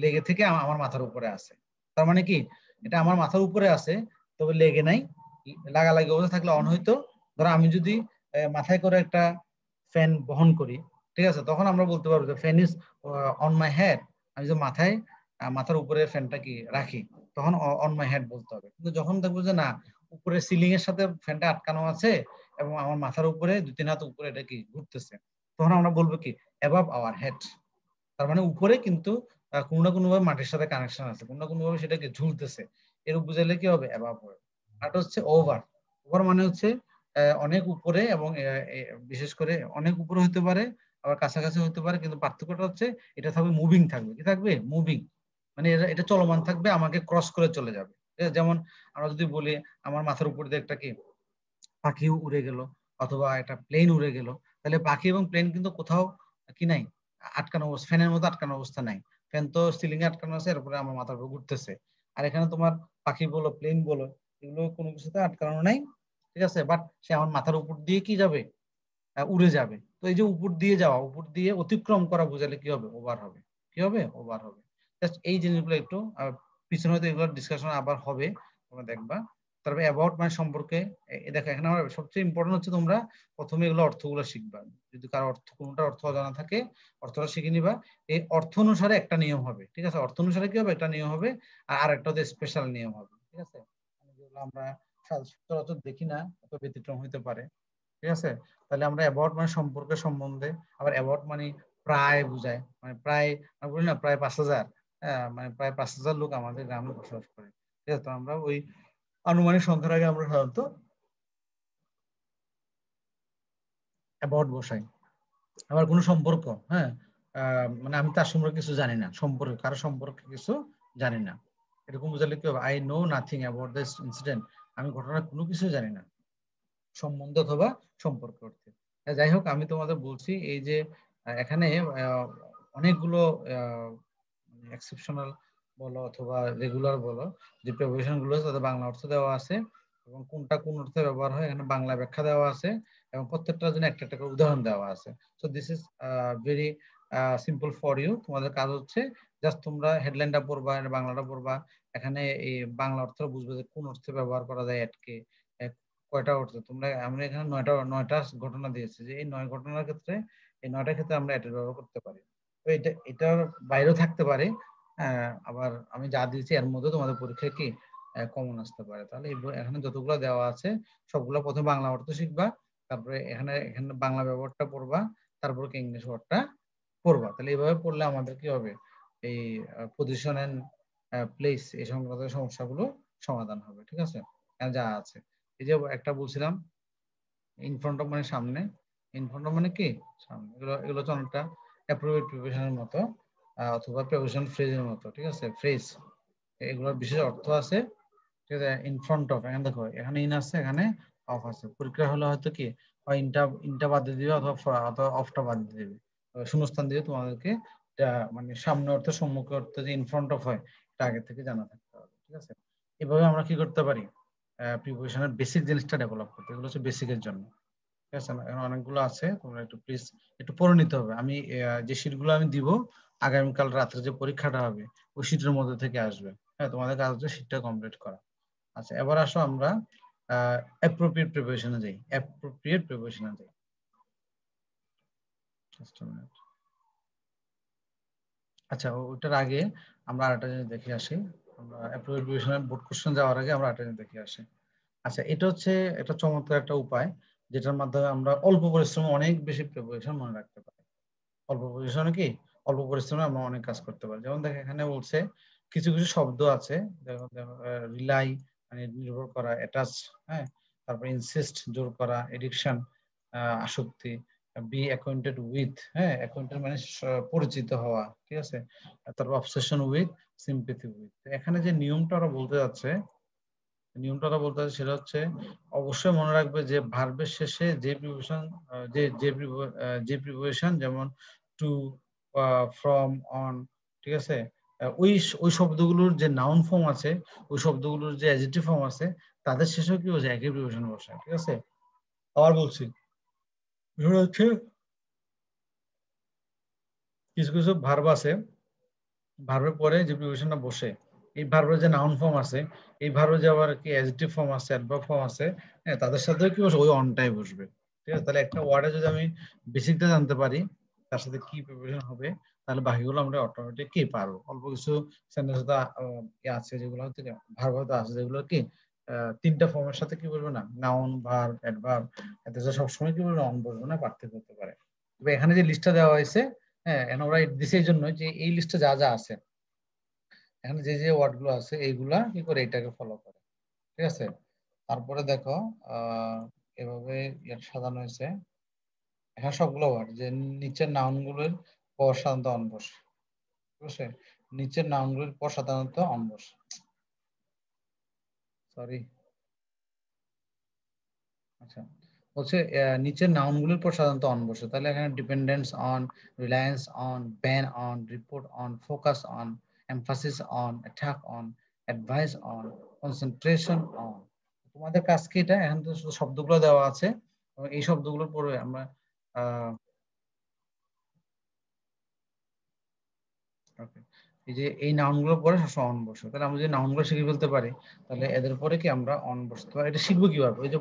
লেগে থেকে আমার মাথার উপরে আছে। তার মানে কি, এটা আমার মাথার উপরে আছে, তবে লেগে নাই। লাগালাগি অবস্থা থাকলে অন হইতো। ধরো আমি যদি মাথায় করে একটা ফ্যান বহন করি, ঠিক আছে, তখন আমরা বলতে পারবো যে fan is on my head. আমি যে মাথায় মাথার উপরে ফ্যানটা কি রাখি, তখন অন মাই হেড বলতে হবে। কিন্তু যখন দেখবো যে না, উপরে সিলিং এর সাথে ফ্যানটা আটকানো আছে এবং আমার মাথার উপরে 2-3 হাত উপরে এটা কি ঘুরতেছে, তখন আমরা বলবো কি অ্যাবাভ আওয়ার হেড। তার মানে উপরে কিন্তু কোনো না কোনো ভাবে মাটির সাথে কানেকশন আছে, কোনো না কোনো ভাবে সেটাকে ঝুলতেছে। এর বুঝাইলে কি হবে? অ্যাবাভ হবে। আর হচ্ছে ওভার। ওভার মানে হচ্ছে অনেক উপরে, এবং বিশেষ করে অনেক উপরে হতে পারে, আবার কাছাকাছি হতে পারে, কিন্তু পার্থক্যটা হচ্ছে এটা থাকবে মুভিং, থাকবে কি থাকবে? মুভিং। মানে এটা চলমান থাকবে, আমাকে ক্রস করে চলে যাবে। যেমন আমরা যদি বলি আমার মাথার উপর দিয়ে একটা কি পাখি উড়ে গেল, অথবা একটা প্লেন উড়ে গেল, তাহলে পাখি এবং প্লেন কিন্তু কোথাও কি নাই, আটকানো অবস্থা, ফ্যানের মতো আটকানো অবস্থা নাই। ফ্যান তো সিলিং এ আটকানো আছে, এরপরে আমার মাথার উপর ঘুরতেছে। আর এখানে তোমার পাখি বলো, প্লেন বলো, এগুলো কোনো কিছুতে আটকানো নাই, ঠিক আছে, বাট সে আমার মাথার উপর দিয়ে কি যাবে? উড়ে যাবে। তো এই যে উপর দিয়ে যাওয়া, উপর দিয়ে অতিক্রম করা বোঝালে কি হবে? ওভার হবে। কি হবে? ওভার হবে। জাস্ট এই জিনিসগুলো একটু পিছনে হয়তো এগুলো ডিসকাশন আবার হবে, তোমরা দেখবা। তারপরে অ্যাবাউট মানে সম্পর্কে দেখো, এখানে আমার সবচেয়ে ইম্পর্টেন্ট হচ্ছে তোমরা প্রথমে এগুলো অর্থগুলো শিখবা। যদি কারো কোনটা অর্থ অজানা থাকে, অর্থটা শিখে নিবা। এই অর্থ অনুসারে একটা নিয়ম হবে, ঠিক আছে? অর্থ অনুসারে কি হবে? একটা নিয়ম হবে, আর একটা হচ্ছে স্পেশাল নিয়ম হবে, ঠিক আছে? যেগুলো আমরা সচরাচর দেখি না, অত ব্যতিক্রম হইতে পারে, ঠিক আছে? তাহলে আমরা অ্যাবাউট মানে সম্পর্কের সম্বন্ধে, আবার অ্যাবাউট মানে প্রায় বুঝায়, মানে প্রায় আমরা বলি না প্রায় 5,000, মানে প্রায় 5,000 লোক আমাদের গ্রামে বসবাস করে, ঠিক আছে? তো আমরা ওই আনুমানিক সংখ্যার আগে আমরা সাধারণত অ্যাবাউট বসাই। আবার কোনো সম্পর্ক, হ্যাঁ, মানে আমি তার সম্পর্কে কিছু জানি না, সম্পর্কে কারো সম্পর্কে কিছু জানি না, এরকম বুঝালে কি হবে? I know nothing about this incident. আমি ঘটনার কোনো কিছু জানি না, সম্বন্ধ অথবা সম্পর্ক অর্থে। যাই হোক, আমি তোমাদের বলছি এই যে এখানে অনেকগুলো এক্সেপশনাল বলো অথবা রেগুলার বলো, যে প্রিপোজিশন গুলো আছে তাদের বাংলা অর্থ দেওয়া আছে, এবং কোনটা কোন অর্থে ব্যবহার হয় এখানে বাংলা ব্যাখ্যা দেওয়া আছে, এবং প্রত্যেকটার জন্য একটা একটা করে উদাহরণ দেওয়া আছে। So this is very simple for you. তোমাদের কাজ হচ্ছে জাস্ট তোমরা হেডলাইনটা পড়বা, বাংলাটা পড়বা, এখানে এই বাংলা অর্থ বুঝবে যে কোন অর্থে ব্যবহার করা যায় এটকে, কয়টা অর্থ। তোমরা আমরা এখানে নয়টা ঘটনা দিয়েছি, যে এই 9 ঘটনার ক্ষেত্রে, এই 9টা ক্ষেত্রে আমরা এটার ব্যবহার করতে পারি। তো এটার বাইরেও থাকতে পারে। আবার আমি যা দিয়েছি এর মধ্যে তোমাদের পরীক্ষায় কি কমন আসতে পারে। তাহলে এখানে যতগুলো দেওয়া আছে সবগুলো প্রথমে বাংলা অর্থ শিখবা, তারপরে এখানে এখানে বাংলা ব্যবহারটা পড়বা, তারপরে কি ইংলিশ ওয়ার্ডটা পড়বা। তাহলে এইভাবে পড়লে আমাদের কি হবে? এই পজিশন এন্ড প্লেস এই সংক্রান্ত সমস্যাগুলো সমাধান হবে, ঠিক আছে? যা আছে, এই যে একটা বলছিলাম ইন ফ্রন্ট অফ মানে সামনে, ইন ফ্রন্ট অফ মানে কি সামনে, এগুলো এগুলো হচ্ছে অনেকটা অ্যাপ্রোপ্রিয়েট প্রিপোজিশনের মতো, অথবা প্রিপোজিশন ফ্রেজের মতো, ঠিক আছে? ফ্রেজ, এগুলোর বিশেষ অর্থ আছে, ঠিক আছে? ইন ফ্রন্ট অফ, এখানে দেখো এখানে ইন আছে, এখানে অফ আছে। পরীক্ষা হলে হয়তো কি হয়, ইনটা ইনটা বাদ দিয়ে দিবে, অথবা অথবা অফটা বাদ দিয়ে দিবে, শূন্যস্থান দিয়ে তোমাদেরকে এটা মানে সামনে অর্থে সম্মুখে অর্থে যে ইন ফ্রন্ট অফ হয় এটা আগে থেকে জানা থাকতে হবে, ঠিক আছে? এভাবে আমরা কি করতে পারি? প্রিপোজিশনের বেসিক জিনিসটা ডেভেলপ করতে, এগুলো হচ্ছে বেসিকের জন্য, ঠিক আছে? না এখানে অনেকগুলো আছে, তোমরা একটু প্লিজ একটু পড়ে নিতে হবে। আমি যে শীটগুলো আমি দিব আগামীকাল রাত্রে যে পরীক্ষাটা হবে ওই শীটের মধ্যে থেকে আসবে। হ্যাঁ, তোমাদের কাজ হচ্ছে শীটটা কমপ্লিট করা। আচ্ছা, এবার আসো আমরা অ্যাপ্রোপ্রিয়েট প্রিপারেশনে যাই। অ্যাপ্রোপ্রিয়েট প্রিপারেশনে যাই, জাস্ট আ মিনিট। আচ্ছা, ওটার আগে আমরা আরেকটা জিনিস দেখে আসি। আমরা অ্যাপ্রোপ্রিয়েট প্রিপারেশনের বোর্ড কোশ্চেন যাওয়ার আগে আমরা আরেকটা জিনিস দেখে আসি। আচ্ছা, এটা হচ্ছে একটা চমৎকার একটা উপায়, যেটার মাধ্যমে আমরা অল্প পরিশ্রমে অনেক বেশি প্রিপারেশন মনে রাখতে পারি। অল্প পরিশ্রমে কি, অল্প পরিশ্রমে আমরা অনেক কাজ করতে পারি। যেমন দেখো এখানে বলছে কিছু কিছু শব্দ আছে, দেখো দেখো রিলাই মানে নির্ভর করা, অ্যাটাচ, হ্যাঁ, তারপর ইনসিস্ট জোর করা, এডিকশন আসক্তি, বি অ্যাকোয়েন্টেড উইথ, হ্যাঁ, অ্যাকোয়েন্টেড মানে পরিচিত হওয়া, ঠিক আছে? তারপর অবসেশন উইথ, সিম্পেথি উইথ। এখানে যে নিয়মটা ওরা বলতে যাচ্ছে, নিয়মটা ওরা বলতে যাচ্ছে সেটা হচ্ছে অবশ্যই মনে রাখবে যে ভার্বের শেষে যে প্রিপোজিশন, যে প্রিপোজিশন যেমন টু, ফ্রম, অন, ঠিক আছে, ওই ওই শব্দগুলোর যে নাউন ফর্ম আছে, ওই শব্দগুলোর যে অ্যাডজেক্টিভ ফর্ম আছে, তাদের শেষেও কি বসে? একই প্রিপোজিশন বসে। ঠিক আছে, আবার বলছি, বিষয়টা হচ্ছে কিছু কিছু ভার্ব আছে, ভার্বের পরে যে প্রিপোজিশনটা বসে, এই ভার্বের যে নাউন ফর্ম আছে, এই ভার্বের যে আবার কি অ্যাডজেক্টিভ ফর্ম আছে, অ্যাডভার্ব ফর্ম আছে, হ্যাঁ, তাদের সাথেও কি বসে? ওই অনটাই বসবে। ঠিক আছে, তাহলে একটা ওয়ার্ডে যদি আমি বেসিকটা জানতে পারি, তার সাথে কি প্রিপোজিশন হবে, তাহলে বাকিগুলো আমরা অটোমেটিক কি পারবো। অল্প কিছু সেন্টেন্স আছে যেগুলো হচ্ছে ভার্ব আছে, যেগুলো কি তিনটা ফর্মের সাথে কি বলবো না, নাউন, ভার্ব, অ্যাডভার্ব, এতে সবসময় কি বলবো? অন বলবো না, পার্থক্য হতে পারে। তবে এখানে যে লিস্টটা দেওয়া হয়েছে, হ্যাঁ, এখানে ওরা দিছে এই জন্য যে এই লিস্টে যা যা আছে, এখানে যে যে ওয়ার্ড গুলো আছে, এইগুলা কি করে? এটাকে ফলো করে। ঠিক আছে, তারপরে দেখো এভাবে সাজানো হয়েছে। এখানে সবগুলো ওয়ার্ড যে নিচের নাউন গুলোর পর সাধারণত অন বসে। ঠিক আছে, নিচের নাউন গুলোর পর সাধারণত অন বসে। সরি, আচ্ছা, বলছে নিচের নাউন গুলোর পর সাধারণত অন বসে। তাহলে এখানে dependence on, reliance on, ban on, report on, focus on, emphasis on, attack on, advice on, concentration on. তোমাদের কাজ কি? এটা এখন তো শুধু শব্দগুলো দেওয়া আছে, এবং এই শব্দগুলোর পরে আমরা আহ okay, এই যে এই নাউন গুলোর পরে সবসময় অন বসে। তাহলে আমরা যদি নাউন গুলো শিখে ফেলতে পারি, তাহলে এদের পরে কি আমরা অন বসতে পারি। এটা শিখবো কিভাবে? ওই যে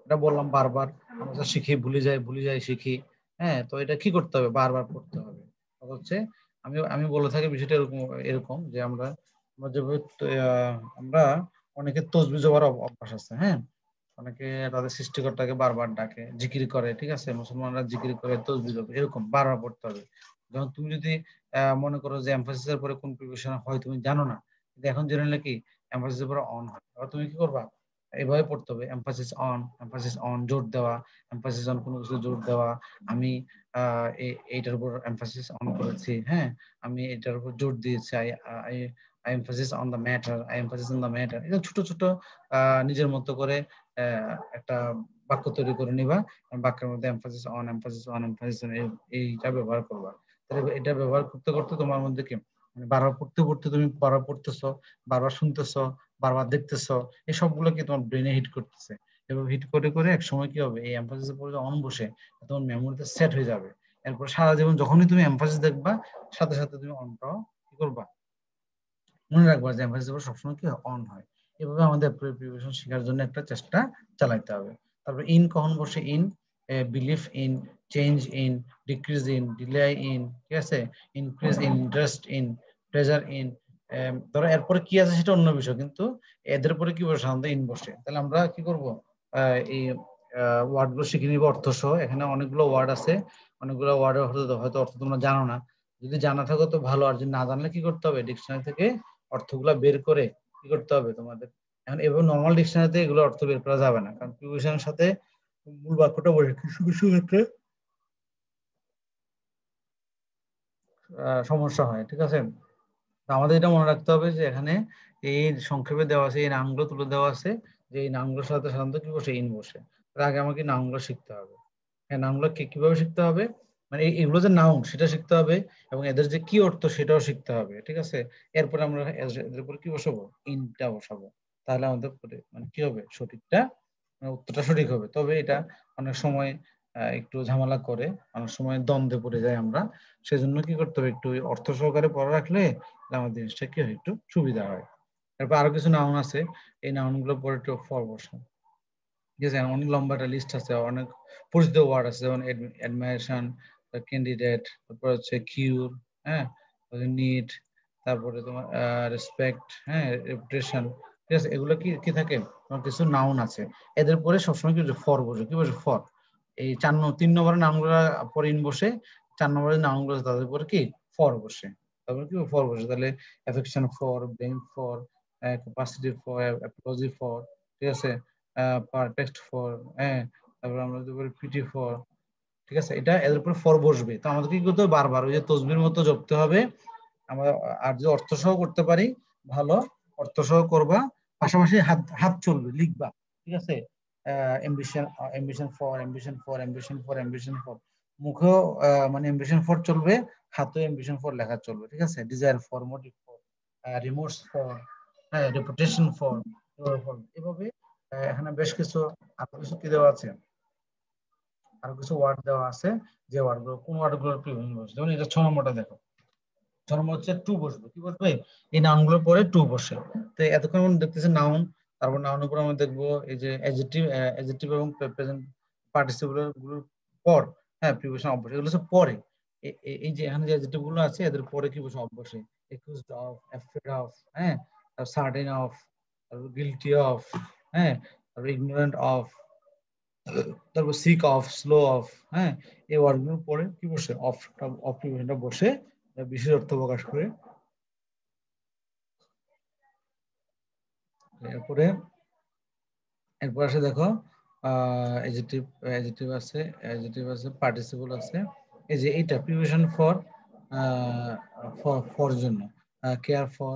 এটা বললাম, বারবার আমরা তো শিখি, ভুলে যাই শিখি। হ্যাঁ, তো এটা কি করতে হবে? বারবার পড়তে হবে। হচ্ছে আমি আমি বলে থাকি বিষয়টা এরকম, এরকম যে আমরা আমরা যেভাবে আমরা অনেকে তসবিহ জবার অভ্যাস আছে। হ্যাঁ, অনেকে তাদের সৃষ্টিকর্তাকে বারবার ডাকে, জিকির করে। ঠিক আছে, মুসলমানরা জিকির করে, তসবিহ জপ, এরকম বারবার পড়তে হবে। যখন তুমি যদি মনে করো যে এমফাসিসের পরে কোন প্রিপারেশন হয় তুমি জানো না, কিন্তু এখন জেনে নিলে কি এমফাসিসের পরে অন হয়, আবার তুমি কি করবা? এভাবে পড়তে হবে, এমফাসিস অন, এমফাসিস অন, জোর দেওয়া, এমফাসিস অন কোনো কিছু জোর দেওয়া। আমি এইটার উপর এমফাসিস অন করেছি। হ্যাঁ, আমি এটার উপর জোর দিয়েছি। I I I emphasis on the matter, I emphasis on the matter. এটা ছোট ছোট নিজের মতো করে একটা বাক্য তৈরি করে নিবা। বাক্যের মধ্যে emphasis on, emphasis on, emphasis on, এইটা ব্যবহার করবা। তাহলে এটা ব্যবহার করতে করতে তোমার মধ্যে কি মানে বারবার পড়তে পড়তে তুমি বারবার পড়তেছো, বারবার শুনতেছো, বারবার দেখতেছো, এই সবগুলো কি তোমার ব্রেনে হিট করতেছে। এবং হিট করে করে এক সময় কি হবে? এই এমফাসিসের পরে অন বসে তোমার মেমোরিতে সেট হয়ে যাবে। এরপর সারা জীবন যখনই তুমি এমফাসিস দেখবা, সাথে সাথে তুমি অনটাও কি করবা? মনে রাখবা যে এমফাসিস সবসময় কি অন হয়। এভাবে আমাদের প্রিপারেশন শেখার জন্য একটা চেষ্টা চালাইতে হবে। তারপর ইন কখন বসে? In, believe in, change in, decrease in, delay in. ঠিক আছে, increase in, interest in, pleasure in. ধরো এরপরে কি আছে সেটা অন্য বিষয়, কিন্তু এদের পরে কি বসে? সাধারণত ইন বসে। তাহলে আমরা কি করব? এই ওয়ার্ড গুলো শিখে নিব অর্থ সহ। এখানে অনেকগুলো ওয়ার্ড আছে, অনেকগুলো ওয়ার্ডের হয়তো অর্থ তোমরা জানো না। যদি জানা থাকো তো ভালো, আর যদি না জানলে কি করতে হবে? ডিকশনারি থেকে অর্থগুলা বের করে কি করতে হবে তোমাদের। এখন এভাবে নর্মাল ডিকশনারিতে এগুলো অর্থ বের করা যাবে না, কারণ প্রিপোজিশনের সাথে মূল বাক্যটা বসে। কিছু কিছু ক্ষেত্রে সমস্যা হয়। ঠিক আছে, তো আমাদের এটা মনে রাখতে হবে যে এখানে এই সংক্ষেপে দেওয়া আছে, এই নামগুলো তুলে দেওয়া আছে, যে এই নামগুলোর সাথে সাধারণত কি বসে? ইন বসে। তার আগে আমাকে নামগুলো শিখতে হবে। হ্যাঁ, নামগুলো কিভাবে শিখতে হবে? মানে এগুলো যে নাউন সেটা শিখতে হবে, এবং এদের যে কি অর্থ সেটাও শিখতে হবে। ঠিক আছে, এরপরে আমরা এদের উপর কি বসাবো? ইনটা বসাবো। তাহলে আমাদের মানে কি হবে? সঠিকটা মানে উত্তরটা সঠিক হবে। তবে এটা অনেক সময় একটু ঝামেলা করে, অনেক সময় দ্বন্দ্বে পড়ে যায় আমরা। সেজন্য কি করতে হবে? একটু অর্থ সহকারে পড়া রাখলে আমার জিনিসটা কি হয়? একটু সুবিধা হয়। তারপর আরো কিছু নাউন আছে, এই নাউন গুলো পরে একটু ফর বসে। ঠিক আছে, অনেক লম্বা একটা লিস্ট আছে, অনেক পরিচিত ওয়ার্ড আছে, যেমন অ্যাডমাইরেশন, ক্যান্ডিডেট, তারপর হচ্ছে কিউর, হ্যাঁ, নিড, তারপরে তোমার রেসপেক্ট, হ্যাঁ, রেপুটেশন। ঠিক আছে, এগুলো কি কি থাকে? তোমার কিছু নাউন আছে, এদের পরে সবসময় কি ফর বসে। কি বসে? ফর। এই 3 নম্বরের নামগুলো পরে ইন বসে, 4 নম্বরের নামগুলো তাদের পরে কি ফর বসে। তারপরে কি ফর বসে, তাহলে affection for, blame for, capacity for, Apology for. ঠিক আছে, পারফেক্ট ফর, হ্যাঁ, তারপর আমরা যদি বলি পিটি ফর। ঠিক আছে, এটা এদের উপর ফর বসবে। তো আমাদের কি করতে হবে? বারবার ওই যে তসবির মতো জপতে হবে। আমরা আর যদি অর্থ সহ করতে পারি ভালো, অর্থ সহ করবা, পাশাপাশি হাত হাত চলবে, লিখবা। ঠিক আছে, ambition, ambition for, ambition for, ambition for, ambition for. মুখেও মানে এমবিশন ফর চলবে, হাতেও এমবিশন ফর লেখা চলবে। ঠিক আছে, desire for, motive for, remorse for, হ্যাঁ, রেপুটেশন ফর, এভাবে এখানে বেশ কিছু আরো কিছু কি দেওয়া আছে, আরো কিছু ওয়ার্ড দেওয়া আছে, যে ওয়ার্ডগুলো কোন ওয়ার্ডগুলোর প্রিপোজিশন বসে। যেমন এটা 6 নম্বরটা দেখো, 6 নম্বর হচ্ছে টু বসবে, কি বসবে, এই নাউনগুলোর পরে টু বসে। তো এতক্ষণ আমরা দেখতেছি নাউন, তারপর নাউনের পর আমরা দেখবো এই যে অ্যাডজেক্টিভ, অ্যাডজেক্টিভ এবং প্রেজেন্ট পার্টিসিপল গুলোর পর, হ্যাঁ, প্রিপোজিশন অবশ্যই, এগুলো হচ্ছে পরে। এই যে এখানে যে অ্যাডজেক্টিভ গুলো আছে এদের পরে কি বসে, অবশ্যই, একিউজড অফ, অ্যাফ্রেড অফ, হ্যাঁ, সার্টেন অফ, তারপর গিলটি অফ, হ্যাঁ, তারপর ইগনোরেন্ট অফ, তারপর সিক অফ, স্লো অফ, হ্যাঁ, এই ওয়ার্ডগুলোর পরে কি বসে, অফ, অফ প্রিপোজিশনটা বসে বিশেষ অর্থ প্রকাশ করে। এরপরে এরপর আসে দেখো এডজেক্টিভ, এডজেক্টিভ আছে, পার্টিসিপল আছে। এই যে এইটা প্রিপারেশন ফর, ফর জন্য, care for,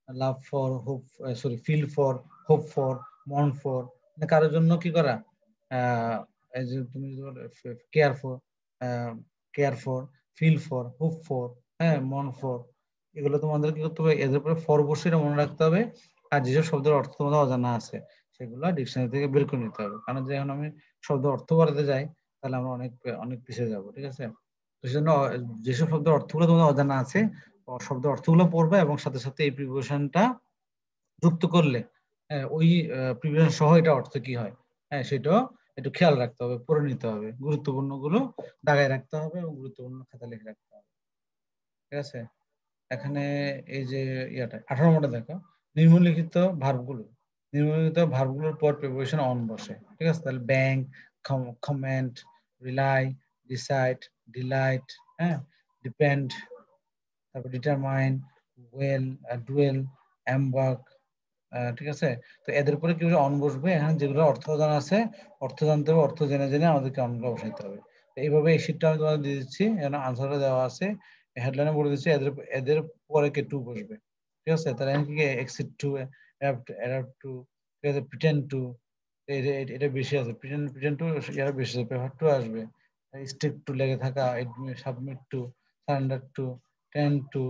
love for, hope, sorry, feel for, hope for, mourn for, কারোর জন্য কি করা, আহ, এই যে তুমি care for, care for, feel for, hope for, হ্যাঁ, মর্ন ফর, এগুলো তোমাদের কি করতে হবে, এদের উপরে ফর বসে এটা মনে রাখতে হবে। আর যেসব শব্দের অর্থ তোমাদের অজানা আছে সেগুলো ডিকশনারি থেকে বের করে নিতে হবে, কারণ যখন আমি শব্দ অর্থ করাতে যাই তাহলে আমরা অনেক অনেক পিছিয়ে যাবো, ঠিক আছে। তো সেজন্য যেসব শব্দের অর্থগুলো তোমাদের অজানা আছে, শব্দের অর্থগুলো পড়বে এবং সাথে সাথে এই প্রিপোজিশনটা যুক্ত করলে, ওই প্রিপোজিশন সহ এটা অর্থ কি হয়, হ্যাঁ, সেটাও একটু খেয়াল রাখতে হবে, পড়ে নিতে হবে, গুরুত্বপূর্ণ গুলো দাগায় রাখতে হবে এবং গুরুত্বপূর্ণ খাতা লিখে রাখতে হবে, ঠিক আছে। এখানে এই যে ইয়াটা 18 নম্বরটা দেখো, নিম্নলিখিত ভার্বগুলো, নিম্নলিখিত ভার্বগুলোর পর প্রিপোজিশন অন বসে, ঠিক আছে। তাহলে bank, comment, rely, decide, delight, হ্যাঁ, ডিপেন্ড, তারপর ডিটারমাইন, ওয়েল, ডুয়েল, এমবার্ক, ঠিক আছে। তো এদের উপরে কি অন বসবে, এখানে যেগুলো অর্থ জানা আছে অর্থ জানতে হবে, অর্থ জেনে জেনে আমাদেরকে অনগুলো বসাইতে হবে। তো এইভাবে এই শীটটা আমি তোমাদের দিয়ে দিচ্ছি, এখানে আনসারটা দেওয়া আছে, হেডলাইনে বলে দিচ্ছি, এদের এদের পরে কে টু বসবে, ঠিক আছে। তাহলে এখানে কি এক্সিট টু, অ্যাডাপ্ট টু, ঠিক আছে, প্রিটেন্ড টু, এটা বেশি আছে, প্রিটেন্ড টু এরা বেশি আছে, প্রেফার টু আসবে, স্টিক টু লেগে থাকা, submit to, surrender to, tend to,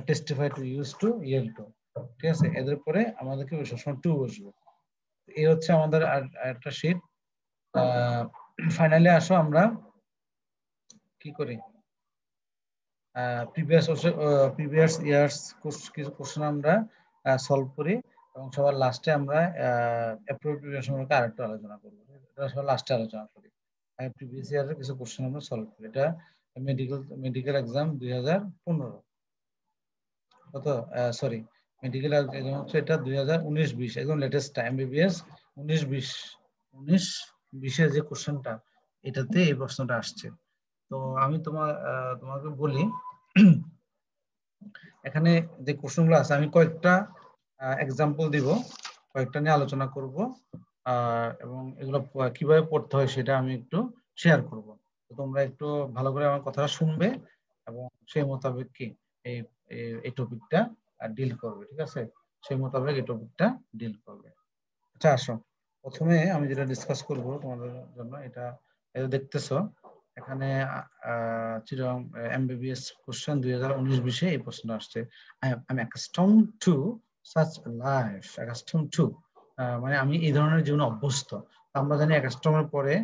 testify to, use to, yield to, ঠিক আছে। এদের পরে আমাদেরকে সবসময় টু বসবে। এই হচ্ছে আমাদের একটা শীট। ফাইনালি আসো আমরা কি করি, প্রিভিয়াস ইয়ার্স কিছু কোশ্চেন আমরা সলভ করি এবং সবার লাস্টে আমরা অ্যাপ্রোপ্রিয়েশন সম্পর্কে আরেকটু আলোচনা করবো, এটা সবার লাস্টে আলোচনা করি। প্রিভিয়াস ইয়ারের কিছু কোশ্চেন আমরা সলভ করি, এটা মেডিকেল এক্সাম 2015, কত, সরি, মেডিকেল এক্সাম হচ্ছে এটা 2019-20, একদম লেটেস্ট এমবিবিএস 19-20, 19-20 যে কোশ্চেনটা, এটাতে এই প্রশ্নটা আসছে। তো আমি তোমাকে বলি, এখানে যে কোশ্চেনগুলো আছে আমি কয়েকটা এক্সাম্পল দিব, কয়েকটা নিয়ে আলোচনা করব, এবং এগুলো কিভাবে পড়তে হয় সেটা আমি একটু শেয়ার করব। তো তোমরা একটু ভালো করে আমার কথাটা শুনবে এবং সেই মোতাবেক কি এই এই টপিকটা ডিল করবে, ঠিক আছে, সেই মোতাবেক এই টপিকটা ডিল করবে। আচ্ছা আসো, প্রথমে আমি যেটা ডিসকাস করব তোমাদের জন্য, এটা এটা দেখতেছো এখানে, চিরং এমবিবিএস কোশ্চেন 2019-20 এই প্রশ্ন আসছে। I'm accustomed to such a life, accustomed to, মানে আমি এই ধরনের জীবনে অভ্যস্ত। আমরা জানি accustomed এর পরে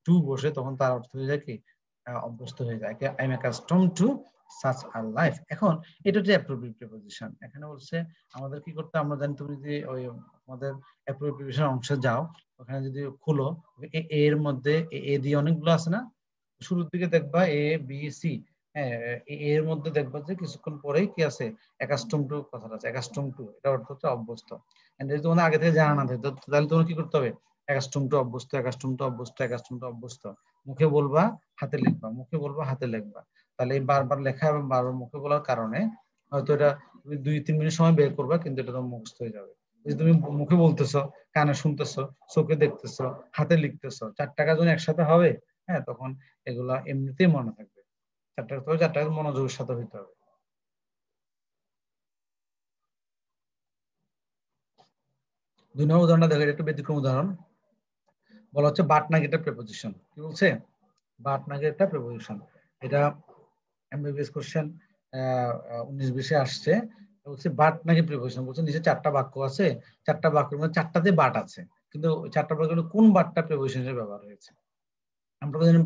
টু বসে তখন তার অর্থ হয়ে যায় কি, অভ্যস্ত হয়ে যায়। I'm accustomed to such a life। এখন এটা হচ্ছে অ্যাপ্রোপ্রিয়েট প্রিপোজিশন। এখানে বলছে আমাদের কি করতে, আমরা জানি তুমি যদি ওই আমাদের অ্যাপ্রোপ্রিয়েট প্রিপোজিশন অংশে যাও, ওখানে যদি খুলো, এর মধ্যে এ দিয়ে অনেকগুলো আছে না, শুরুর দিকে দেখবা এ বি সি, হ্যাঁ, এর মধ্যে দেখবা যে কিছুক্ষণ পরেই কি আছে, অ্যাকাস্টম টু কথাটা আছে, অ্যাকাস্টম টু, এটা অর্থ হচ্ছে অভ্যস্ত। যদি তোমাদের আগে থেকে জানা না থাকে তাহলে তোমার কি করতে হবে, অ্যাকাস্টম টু অভ্যস্ত, অ্যাকাস্টম টু অভ্যস্ত, অ্যাকাস্টম টু অভ্যস্ত, মুখে বলবা হাতে লিখবা, মুখে বলবা হাতে লিখবা। তাহলে এই বারবার লেখা এবং বারবার মুখে বলার কারণে হয়তো এটা তুমি 2-3 মিনিট সময় বের করবা, কিন্তু এটা তোমার মুখস্থ হয়ে যাবে। যদি তুমি মুখে বলতেছো, কানে শুনতেছো, চোখে দেখতেছো, হাতে লিখতেছো, 4টা কাজ যখন একসাথে হবে, হ্যাঁ, তখন এগুলা এমনিতেই মনে থাকবে। 4টা কাজ মনোযোগের সাথে হইতে হবে। 2 নম্বর উদাহরণটা দেখো, এটা একটু ব্যতিক্রম উদাহরণ। বলা হচ্ছে বাট নাকি একটা প্রেপোজিশন, কি বলছে, বাট নাকি একটা প্রেপোজিশন। এটা এমবিবিএস কোশ্চেন 19-20 আসছে। বলছে বাট নাকি প্রিপোজিশন, বলছে নিচে 4টা বাক্য আছে, 4টা বাক্যের মধ্যে 4টাতে বাট আছে, কিন্তু ওই 4টা বাক্যের মধ্যে কোন বাটটা প্রিপোজিশন হিসেবে ব্যবহার হয়েছে। আমরা তো জানি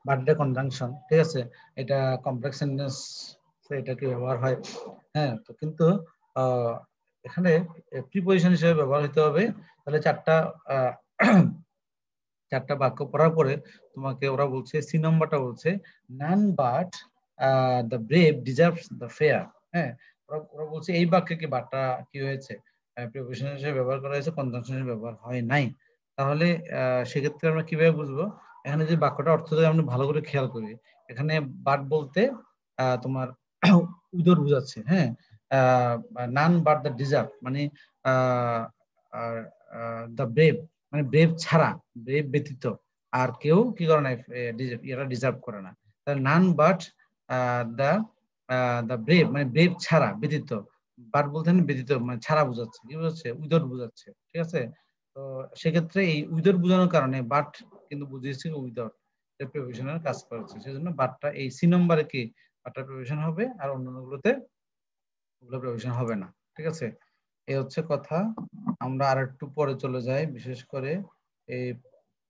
বাটটা কনজাংশন, ঠিক আছে, এটা কমপ্লেক্স সেন্টেন্স এটা কি ব্যবহার হয়। হ্যাঁ, তো কিন্তু এখানে প্রিপোজিশন হিসেবে ব্যবহার হতে হবে। তাহলে 4টা বাক্য পড়ার পরে তোমাকে ওরা বলছে, সি নম্বরটা বলছে none but the brave deserves the fair. হ্যাঁ, ওরা বলছে এই বাক্যে কি বাটটা কি হয়েছে, প্রিপোজিশন হিসেবে ব্যবহার করা হয়েছে, কনজাংশন হিসেবে ব্যবহার হয় নাই। তাহলে সেক্ষেত্রে আমরা কিভাবে বুঝবো? এখানে যে বাক্যটা অর্থ যদি আমরা ভালো করে খেয়াল করি, এখানে বাট বলতে তোমার উদর বুঝাচ্ছে। হ্যাঁ, নান বাট দ্য ডিজার্ভ মানে দ্য ব্রেভ মানে ব্রেভ ছাড়া, ব্রেভ ব্যতীত আর কেউ কি করে না, এরা ডিজার্ভ করে না। তাহলে none but the the brave মানে ব্রেভ ছাড়া, ব্যতীত। বাট বলতে ব্যতীত মানে ছাড়া বুঝাচ্ছে, কি বুঝাচ্ছে, উইদাউট বুঝাচ্ছে, ঠিক আছে। তো সেক্ষেত্রে এই উইদাউট বোঝানোর কারণে বাট কিন্তু বুঝিয়েছে উইদাউট, প্রিপোজিশনের কাজ করেছে, সেজন্য বাটটা এই সি নম্বরে কি বাটটা প্রিপোজিশন হবে, আর অন্যান্যগুলোতে ওগুলো প্রিপোজিশন হবে না, ঠিক আছে। এই হচ্ছে কথা। আমরা আর একটু পরে চলে যাই, বিশেষ করে এই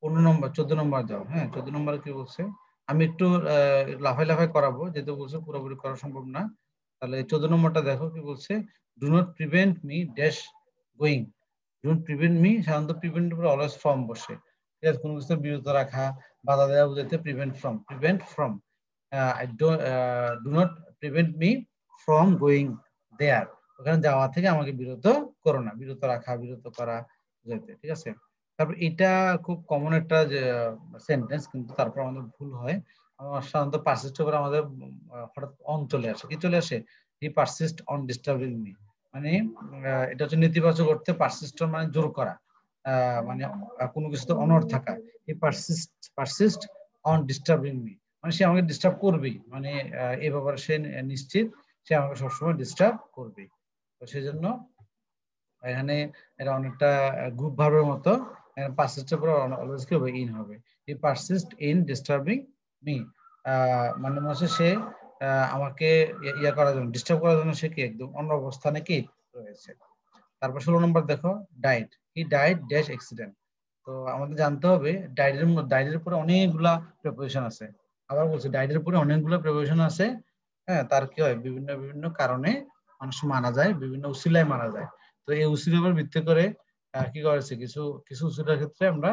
15 নম্বর 14 নম্বর দাও। হ্যাঁ, 14 নম্বরে কি বলছে, আমি একটু লাফাই লাফাই করাবো, যেহেতু বলছে পুরোপুরি করা সম্ভব না। তাহলে 14 নম্বরটা দেখো কি বলছে, do not prevent me dash going. Do not prevent me, সাধারণত প্রিভেন্ট উপরে অলওয়েজ ফ্রম বসে, ঠিক আছে, কোনো কিছু বিরত রাখা, বাধা দেওয়া বুঝাইতে prevent from. Do not prevent me from going there, ওখানে যাওয়া থেকে আমাকে বিরত করো না, বিরত রাখা, বিরত করা বুঝাইতে, ঠিক আছে। তারপর এটা খুব কমন একটা সেন্টেন্স, কিন্তু তারপর আমাদের ভুল হয়। আমার সাধারণত পারসিস্ট করে আমাদের হঠাৎ অন চলে আসে, কি চলে আসে, হি পারসিস্ট অন ডিস্টার্বিং মি, মানে এটা হচ্ছে নেতিবাচক অর্থে পারসিস্ট মানে জোর করা, মানে কোনো কিছুতে অনড় থাকা। হি পারসিস্ট অন ডিস্টার্বিং মি মানে সে আমাকে ডিস্টার্ব করবেই, মানে এই ব্যাপারে সে নিশ্চিত, সে আমাকে সবসময় ডিস্টার্ব করবে। তো সেই জন্য এখানে এটা অনেকটা গ্রুপ ভার্বের মতো, এখানে পারসিস্টের পরে অলওয়েজ কি হবে, ইন হবে। হি পারসিস্ট ইন ডিস্টার্বিং মি, মানে হচ্ছে সে আমাকে ইয়া করার জন্য, ডিস্টার্ব করার জন্য সে কি একদম অন্য অবস্থানে কি রয়েছে। তারপর 16 নম্বর দেখো, died, he died dash accident. তো আমাদের জানতে হবে ডাইডের উপরে অনেকগুলা প্রিপোজিশন আছে। আবার বলছি ডাইডের উপরে অনেকগুলো প্রিপোজিশন আছে। হ্যাঁ, তার কি হয়, বিভিন্ন বিভিন্ন কারণে মানুষ মারা যায়, বিভিন্ন উসিলায় মারা যায়। তো এই উসিলার উপর ভিত্তি করে কি করেছে, কিছু কিছু উসিলার ক্ষেত্রে আমরা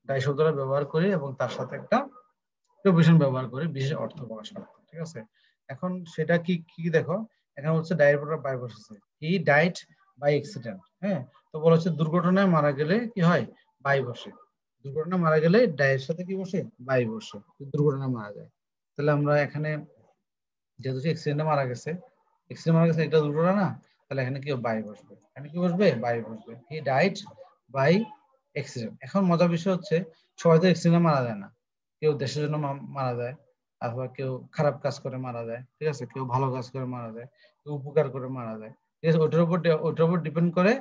ডাই শব্দটা ব্যবহার করি এবং তার সাথে একটা প্রিপোজিশন ব্যবহার করি বিশেষ অর্থ প্রকাশ করতে, ঠিক আছে। এখন সেটা কি কি দেখো, এখানে হচ্ছে ডাইয়ের পর বাই বসেছে, হি ডাইড বাই অ্যাক্সিডেন্ট। হ্যাঁ, তো বলা হচ্ছে দুর্ঘটনায় মারা গেলে কি হয়, বাই বসে। দুর্ঘটনায় মারা গেলে ডাইয়ের সাথে কি বসে, বাই বসে, দুর্ঘটনায় মারা যায়। তাহলে আমরা এখানে যেহেতু অ্যাক্সিডেন্টে মারা গেছে, এটা দুর্ঘটনা না, তাহলে এখানে কি বাই বসবে, এখানে কি বসবে, বাই বসবে। He died by accident. এখন মজার বিষয় হচ্ছে, সবাই তো অ্যাক্সিডেন্টে মারা যায় না, কেউ দেশের জন্য মারা যায়, অথবা কেউ খারাপ কাজ করে মারা যায়, ঠিক আছে, কেউ ভালো কাজ করে মারা যায়, কেউ উপকার করে মারা যায়, ঠিক আছে, ওটার উপর ডিপেন্ড করে।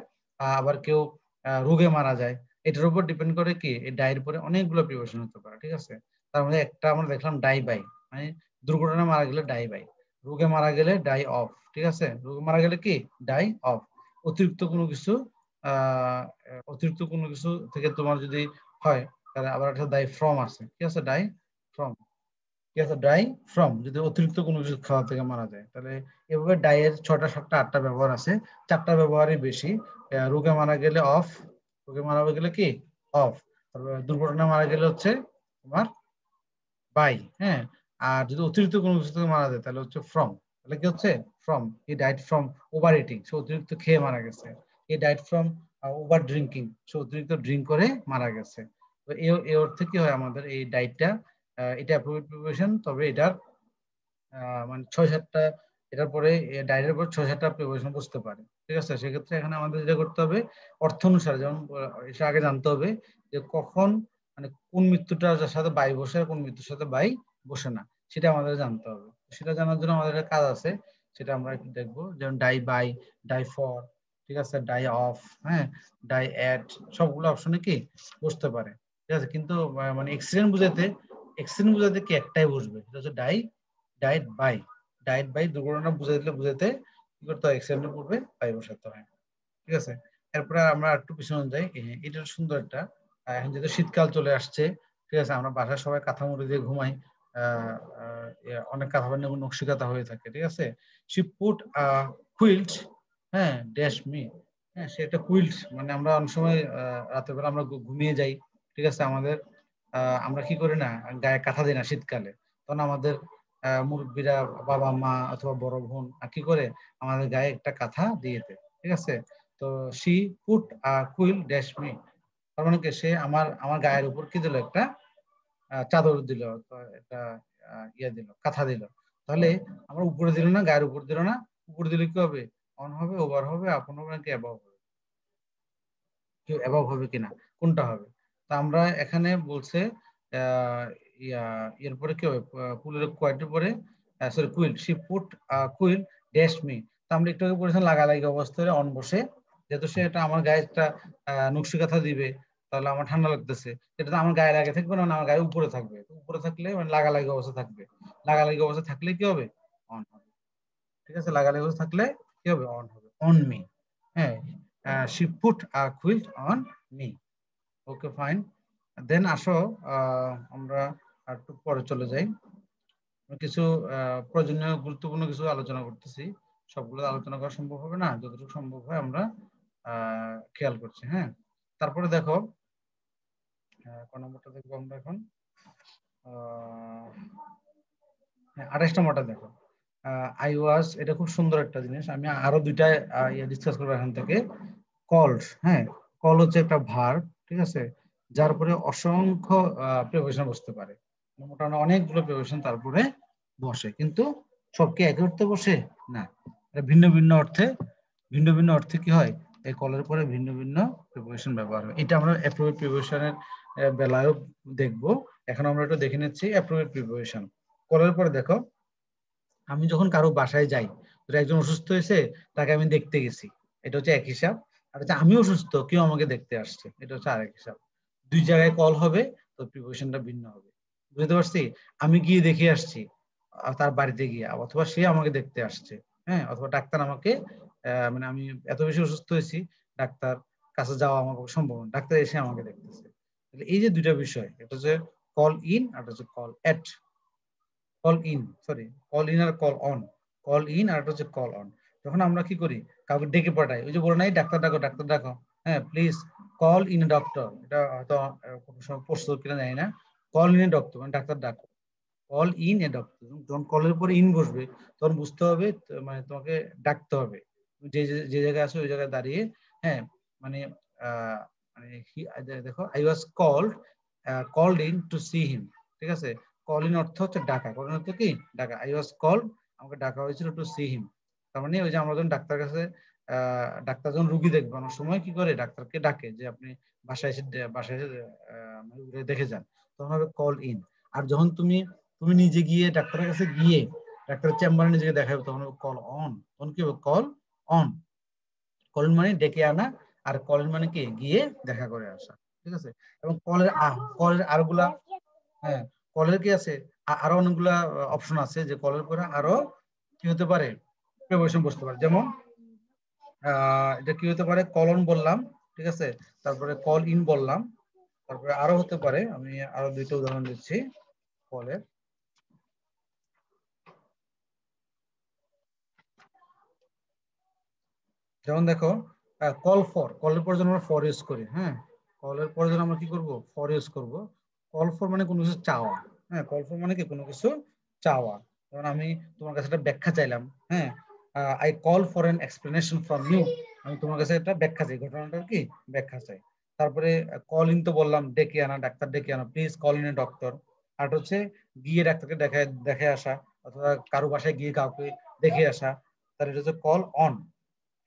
আবার কেউ রোগে মারা যায়, এটার উপর ডিপেন্ড করে কি এই ডাইয়ের উপরে অনেকগুলো প্রিপারেশন হতে পারে, ঠিক আছে। তার মধ্যে একটা আমরা দেখলাম ডাই বাই, মানে দুর্ঘটনায় মারা গেলে ডাই বাই, রোগে মারা গেলে ডাই অফ, ঠিক আছে, রোগে মারা গেলে কি ডাই অফ। অতিরিক্ত কোনো কিছু আহ অতিরিক্ত কোনো কিছু থেকে তোমার যদি হয়, তাহলে আবার একটা ডাই ফ্রম আছে, ঠিক আছে, ডাই ফ্রম, ঠিক আছে, ডাই ফ্রম যদি অতিরিক্ত কোনো কিছু খাওয়া থেকে মারা যায়। তাহলে এভাবে ডাইয়ের 6টা 7টা 8টা ব্যবহার আছে, 4টা ব্যবহারই বেশি। রোগে মারা গেলে অফ, রোগে মারা গেলে কি অফ। তারপরে দুর্ঘটনা মারা গেলে হচ্ছে তোমার বাই। হ্যাঁ, আর যদি অতিরিক্ত কোনো কিছু থেকে মারা যায় তাহলে হচ্ছে ফ্রম। তাহলে কি হচ্ছে, from, he died from over eating, সে অতিরিক্ত খেয়ে মারা গেছে। He died from over drinking, সে অতিরিক্ত ড্রিঙ্ক করে মারা গেছে। তো এই অর্থে কি হয়, আমাদের এই ডাইটটা এটা অ্যাপ্রোপ্রিয়েট প্রিপারেশন, তবে এটার মানে 6-7টা, এটার পরে ডাইরের পর 6-7টা প্রিপারেশন বুঝতে পারে, ঠিক আছে। সেক্ষেত্রে এখানে আমাদের যেটা করতে হবে, অর্থ অনুসারে, যেমন এসে আগে জানতে হবে যে কখন, মানে কোন মৃত্যুটার সাথে বাই বসে আর কোন মৃত্যুর সাথে বাই বসে না, সেটা আমাদের জানতে হবে। সেটা জানার জন্য আমাদের একটা কাজ আছে, সেটা আমরা একটু দেখবো। যেমন ডাই বাই, ডাই ফর, ঠিক আছে, ডাই অফ, হ্যাঁ, ডাই এট, সবগুলো অপশনে কি বসতে পারে, ঠিক আছে। কিন্তু মানে এক্সিডেন্ট বুঝাতে কি একটাই বসবে, সেটা হচ্ছে die, died by. Died by দুর্ঘটনা বুঝাইতে কি করতে হয়, এক্সিডেন্টের পূর্বে পাই বসাতে হয়। ঠিক আছে, এরপরে আমরা একটু পিছনে যাই। এটা সুন্দর একটা, এখন যেহেতু শীতকাল চলে আসছে, ঠিক আছে, আমরা বাসায় সবাই কাঁথা মুড়ি দিয়ে ঘুমাই। অনেক কাঁথা বানিয়ে নকশি কাঁথা হয়ে থাকে। ঠিক আছে, শি পুট কুইল্ট, হ্যাঁ, ড্যাশ মি, হ্যাঁ, সে একটা কুইল্ট, মানে আমরা অনেক সময় রাতের বেলা আমরা ঘুমিয়ে যাই। ঠিক আছে, আমাদের আমরা কি করি না, গায়ে কাঁথা দিই না শীতকালে। তখন আমাদের মুরব্বীরা, বাবা মা অথবা বড় বোন কি করে, আমাদের গায়ে একটা কাঁথা দিয়ে দেয়। ঠিক আছে, তো she put quill dash me, তার মানে কি, সে আমার আমার গায়ের উপর কি দিল, একটা চাদর দিল, একটা ইয়ে দিল, কাঁথা দিল। তাহলে আমার উপরে দিল না, গায়ের উপর দিল না, উপরে দিলে কি হবে, অন হবে, ওভার হবে, আপন হবে নাকি অ্যাবাভ হবে, কেউ অ্যাবাভ হবে কিনা, কোনটা হবে? তা আমরা এখানে বলছে আহ ইয়া এরপরে কি হবে, কুলের কোয়ার্টের পরে, sorry quill, she put quill dash me. তা আমরা একটু আগে পড়েছিলাম লাগালাগি অবস্থায় অন বসে, যেহেতু সে এটা আমার গায়ে একটা নকশি কাঁথা দিবে, তাহলে আমার ঠান্ডা লাগতেছে, এটা তো আমার গায়ে লাগে থাকবে না, আমার গায়ে উপরে থাকবে, উপরে থাকলে মানে লাগালাগি অবস্থা থাকবে, লাগালাগি অবস্থা থাকলে কি হবে, অন হবে। ঠিক আছে, লাগালাগি অবস্থা থাকলে কি হবে, অন হবে, অন মি। হ্যাঁ, she put quilt on me. Okay fine. Then আসো, আমরা একটু পরে চলে যাই। কিছু প্রয়োজনীয় গুরুত্বপূর্ণ কিছু আলোচনা করতেছি, সবগুলো আলোচনা করা সম্ভব হবে না, যতটুকু সম্ভব হয় আমরা খেয়াল করছি। হ্যাঁ, তারপরে দেখো, কোন নম্বরটা দেখবো আমরা এখন, 28 নম্বরটা দেখো। আই ওয়াজ, এটা খুব সুন্দর একটা জিনিস, আমি আরো দুইটা ডিসকাস করবো এখান থেকে। কল্ড, হ্যাঁ, কল হচ্ছে একটা ভার্ব, ঠিক আছে, যার উপরে অসংখ্য প্রিপোজিশন বসতে পারে, মোটামুটি অনেকগুলো প্রিপোজিশন তারপরে বসে, কিন্তু সব কি একই অর্থে বসে না, এটা ভিন্ন ভিন্ন অর্থে, ভিন্ন ভিন্ন অর্থে কি হয়, এই কলের পরে ভিন্ন ভিন্ন প্রিপোজিশন ব্যবহার হয়। এটা আমরা অ্যাপ্রোপ্রিয়েট প্রিপোজিশনের বেলায়ও দেখবো। এখন আমরা একটু দেখে নিচ্ছি অ্যাপ্রোপ্রিয়েট প্রিপোজিশন। কলের পরে দেখো, আমি যখন কারো বাসায় যাই, একজন অসুস্থ হয়েছে, তাকে আমি দেখতে গেছি, এটা হচ্ছে এক হিসাব। আর হচ্ছে আমি অসুস্থ, কেউ আমাকে দেখতে আসছে, এটা হচ্ছে আরেক হিসাব। দুই জায়গায় কল হবে, তো প্রিপোজিশনটা ভিন্ন হবে। বুঝতে পারছি? আমি গিয়ে দেখে আসছি, তার বাড়িতে গিয়ে, অথবা সে আমাকে দেখতে আসছে, হ্যাঁ, অথবা ডাক্তার আমাকে, মানে আমি এত বেশি অসুস্থ হয়েছি, ডাক্তার কাছে যাওয়া আমার পক্ষে সম্ভব না, ডাক্তার এসে আমাকে দেখতেছে। এই যে দুইটা বিষয়, এটা হচ্ছে কল ইন আর হচ্ছে call at. Call in, sorry, call in আর কল অন, কল ইন আর হচ্ছে কল অন। যখন আমরা কি করি, কাউকে ডেকে পাঠাই, ওই যে বলে নাই, ডাক্তার ডাকো, ডাক্তার ডাকো, হ্যাঁ, please call in a doctor, এটা হয়তো কোনো সময় প্রস্তুত কিনা জানি না, কল ইন এ ডক্টর মানে ডাক্তার ডাকো, কল ইন এ ডক্টর। যখন কলের পরে ইন বসবে, তখন বুঝতে হবে মানে তোমাকে ডাকতে হবে, যে যে জায়গায় আছো ওই জায়গায় দাঁড়িয়ে, হ্যাঁ, মানে মানে দেখো, I was called in to see him. ঠিক আছে, কল ইন অর্থ হচ্ছে ডাকা, কল ইন অর্থ কি, ডাকা। আই ওয়াজ কল্ড, আমাকে ডাকা হয়েছিল টু সি হিম। তার মানে ওই যে আমরা যখন ডাক্তার কাছে, ডাক্তার যখন রুগী দেখবে, অনেক সময় কি করে, ডাক্তারকে ডাকে যে আপনি বাসায় এসে, বাসায় এসে দেখে যান, তখন হবে কল ইন। আর যখন তুমি তুমি নিজে গিয়ে ডাক্তারের কাছে গিয়ে ডাক্তারের চেম্বারে নিজেকে দেখাবে, তখন কল অন, তখন কি হবে, কল অন। কল মানে ডেকে আনা, আর কল মানে কি, গিয়ে দেখা করে আসা। ঠিক আছে, এবং কলের আরগুলা, হ্যাঁ, কলের কি আছে, আরো অনেকগুলা অপশন আছে, যে কলের পরে আরো কি হতে পারে, প্রিপোজিশন বসতে পারে। যেমন এটা কি হতে পারে, কল অন বললাম, ঠিক আছে, তারপরে কল ইন বললাম, তারপরে আরো হতে পারে, আমি আরো দুইটা উদাহরণ দিচ্ছি কলের। যেমন দেখো, কল ফর, কলের পর যখন আমরা ফর ইউজ করি, হ্যাঁ, কলের পরে যখন আমরা কি করব, ফর ইউজ করব। কল ফর মানে কোনো কিছু চাওয়া, হ্যাঁ, কল ফর মানে কি, কোনো কিছু চাওয়া। যেমন আমি তোমার কাছে একটা ব্যাখ্যা চাইলাম, হ্যাঁ, I call for an explanation from you, আমি তোমার কাছে একটা ব্যাখ্যা চাই, ঘটনাটার কি ব্যাখ্যা চাই। তারপরে কল ইন তো বললাম, ডেকে আনা, ডাক্তার ডেকে আনা, please call in a doctor. আর হচ্ছে গিয়ে ডাক্তারকে দেখে আসা, অথবা কারো বাসায় গিয়ে কাউকে দেখে আসা, তার এটা হচ্ছে কল অন।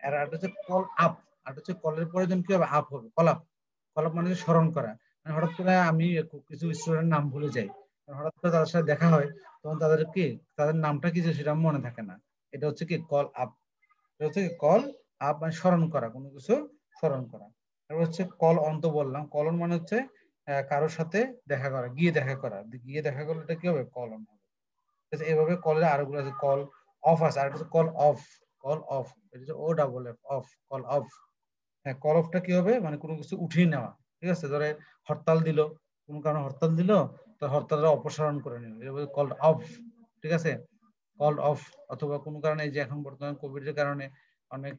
আর একটা হচ্ছে কল আপ, আর হচ্ছে কলের পরে যখন কি হবে, আপ হবে, কল আপ। কল আপ মানে স্মরণ করা, মানে হঠাৎ করে আমি কিছু স্টুডেন্ট নাম ভুলে যাই, হঠাৎ করে তাদের সাথে দেখা হয়, তখন তাদের কি, তাদের নামটা কি যে সেটা মনে থাকে না, এটা হচ্ছে কি কল আপ। এটা হচ্ছে কল আপ মানে স্মরণ করা, কোনো কিছু স্মরণ করা। তারপর হচ্ছে কল অন তো বললাম, কল অন মানে হচ্ছে কারোর সাথে দেখা করা, গিয়ে দেখা করা, গিয়ে দেখা করলে এটা কি হবে, কল অন হবে। এইভাবে কলের আরোগুলো আছে, কল অফ আছে, আর একটা হচ্ছে কল অফ। কল অফ, এটা হচ্ছে O double F, off, call off. হ্যাঁ, কল অফটা কি হবে, মানে কোনো কিছু উঠিয়ে নেওয়া, ঠিক আছে? ধরে হরতাল দিল, কোনো কারণে হরতাল দিল, তো হরতালটা অপসারণ করে নিল, এটা বলে কল অফ, ঠিক আছে? Call of. অথবা কোনো কারণে এই যে এখন বর্তমানে কোভিড এর কারণে অনেক,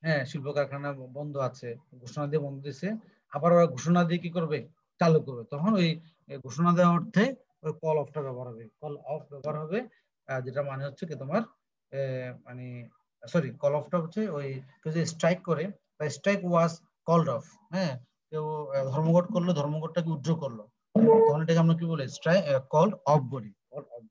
হ্যাঁ, শিল্প কারখানা বন্ধ আছে, ঘোষণা দিয়ে বন্ধ দিচ্ছে, আবার ওরা ঘোষণা দিয়ে কি করবে, চালু করবে, তখন ওই ঘোষণা দেওয়ার অর্থে ওই কল অফটা ব্যবহার হবে, কল অফ ব্যবহার হবে। যেটা মানে হচ্ছে কি তোমার মানে, সরি, কল অফটা হচ্ছে ওই কেউ যে স্ট্রাইক করে, স্ট্রাইক ওয়াজ কলড অফ, হ্যাঁ, কেউ ধর্মঘট করলো, ধর্মঘটটাকে উইথড্র করলো, তখন এটাকে আমরা কি বলি, স্ট্রাইক, কল অফ বলি, কল অফ।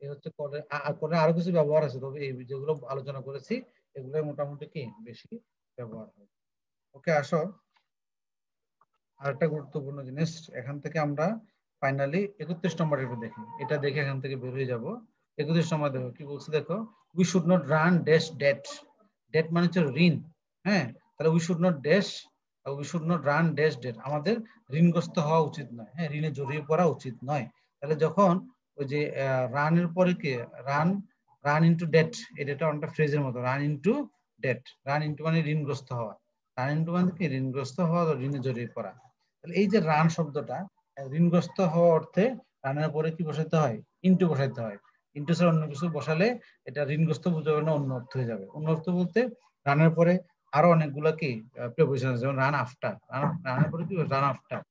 এই হচ্ছে কলের, কলের আরো কিছু ব্যবহার আছে, তবে এই যেগুলো আলোচনা করেছি এগুলো মোটামুটি কি বেশি ব্যবহার হয়। ওকে, আসো আরেকটা গুরুত্বপূর্ণ জিনিস, এখান থেকে আমরা ফাইনালি 31 নম্বর একটু দেখি, এটা দেখে এখান থেকে বের হয়ে যাব। 31 নম্বর দেখো কি বলছে, দেখো, we should not run dash debt, debt মানে হচ্ছে ঋণ, হ্যাঁ, তাহলে we should not dash, we should not run dash debt, আমাদের ঋণগ্রস্ত হওয়া উচিত নয়, হ্যাঁ, ঋণে জড়িয়ে পড়া উচিত নয়। তাহলে যখন ওই যে রানের পরে কি, রান, রান ইনটু ডেট, এটা অনেকটা ফ্রেজের মতো, run into debt, run into মানে ঋণগ্রস্ত হওয়া, রান ইনটু মানে কি ঋণগ্রস্ত হওয়া, ঋণে জড়িয়ে পড়া। তাহলে এই যে রান শব্দটা, ঋণগ্রস্ত হওয়া অর্থে রানের পরে কি বসাতে হয়, ইনটু বসাতে হয়, ইনটু ছাড়া অন্য কিছু বসালে এটা ঋণগ্রস্ত বুঝাবে না, অন্য অর্থ হয়ে যাবে। অন্য অর্থ বলতে রানের পরে আরো অনেকগুলো কি প্রিপোজিশন আছে, যেমন রান আফটার, রানের পরে কি রান আফটার,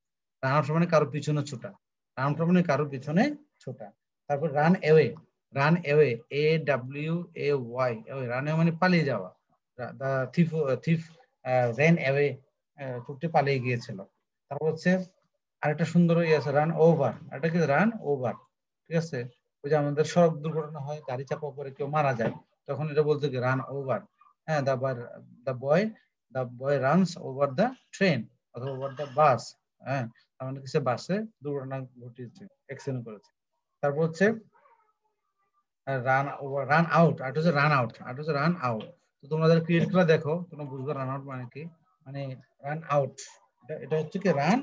রান আফটার মানে কারো পিছনে ছোটা, রান আফটার মানে কারো পিছনে ছোটা। তারপর run away, run away, AWAY, run away মানে পালিয়ে যাওয়া, the thief, thief ran away, চুরটি পালিয়ে গিয়েছিল। তারপর হচ্ছে আরেকটা সুন্দর ইয়ে আছে, রান ওভার, এটা কি রান ওভার, ঠিক আছে? ওই যে আমাদের সড়ক দুর্ঘটনা হয়, গাড়ি চাপা পড়ে কেউ মারা যায়, তখন এটা বলতে কি রান ওভার, হ্যাঁ, দা বয়, দা বয় রানস ওভার দা ট্রেন অথবা ওভার দা বাস, হ্যাঁ, তার মানে কিছু বাসে দুর্ঘটনা ঘটিয়েছে, অ্যাক্সিডেন্ট করেছে। তারপর হচ্ছে রান ওভার, রান আউট, আর হচ্ছে রান আউট, আর হচ্ছে রান আউট। তো তোমরা যারা ক্রিকেট খেলা দেখো তোমরা বুঝবে রান আউট মানে কি, মানে রান আউট, এটা হচ্ছে কি রান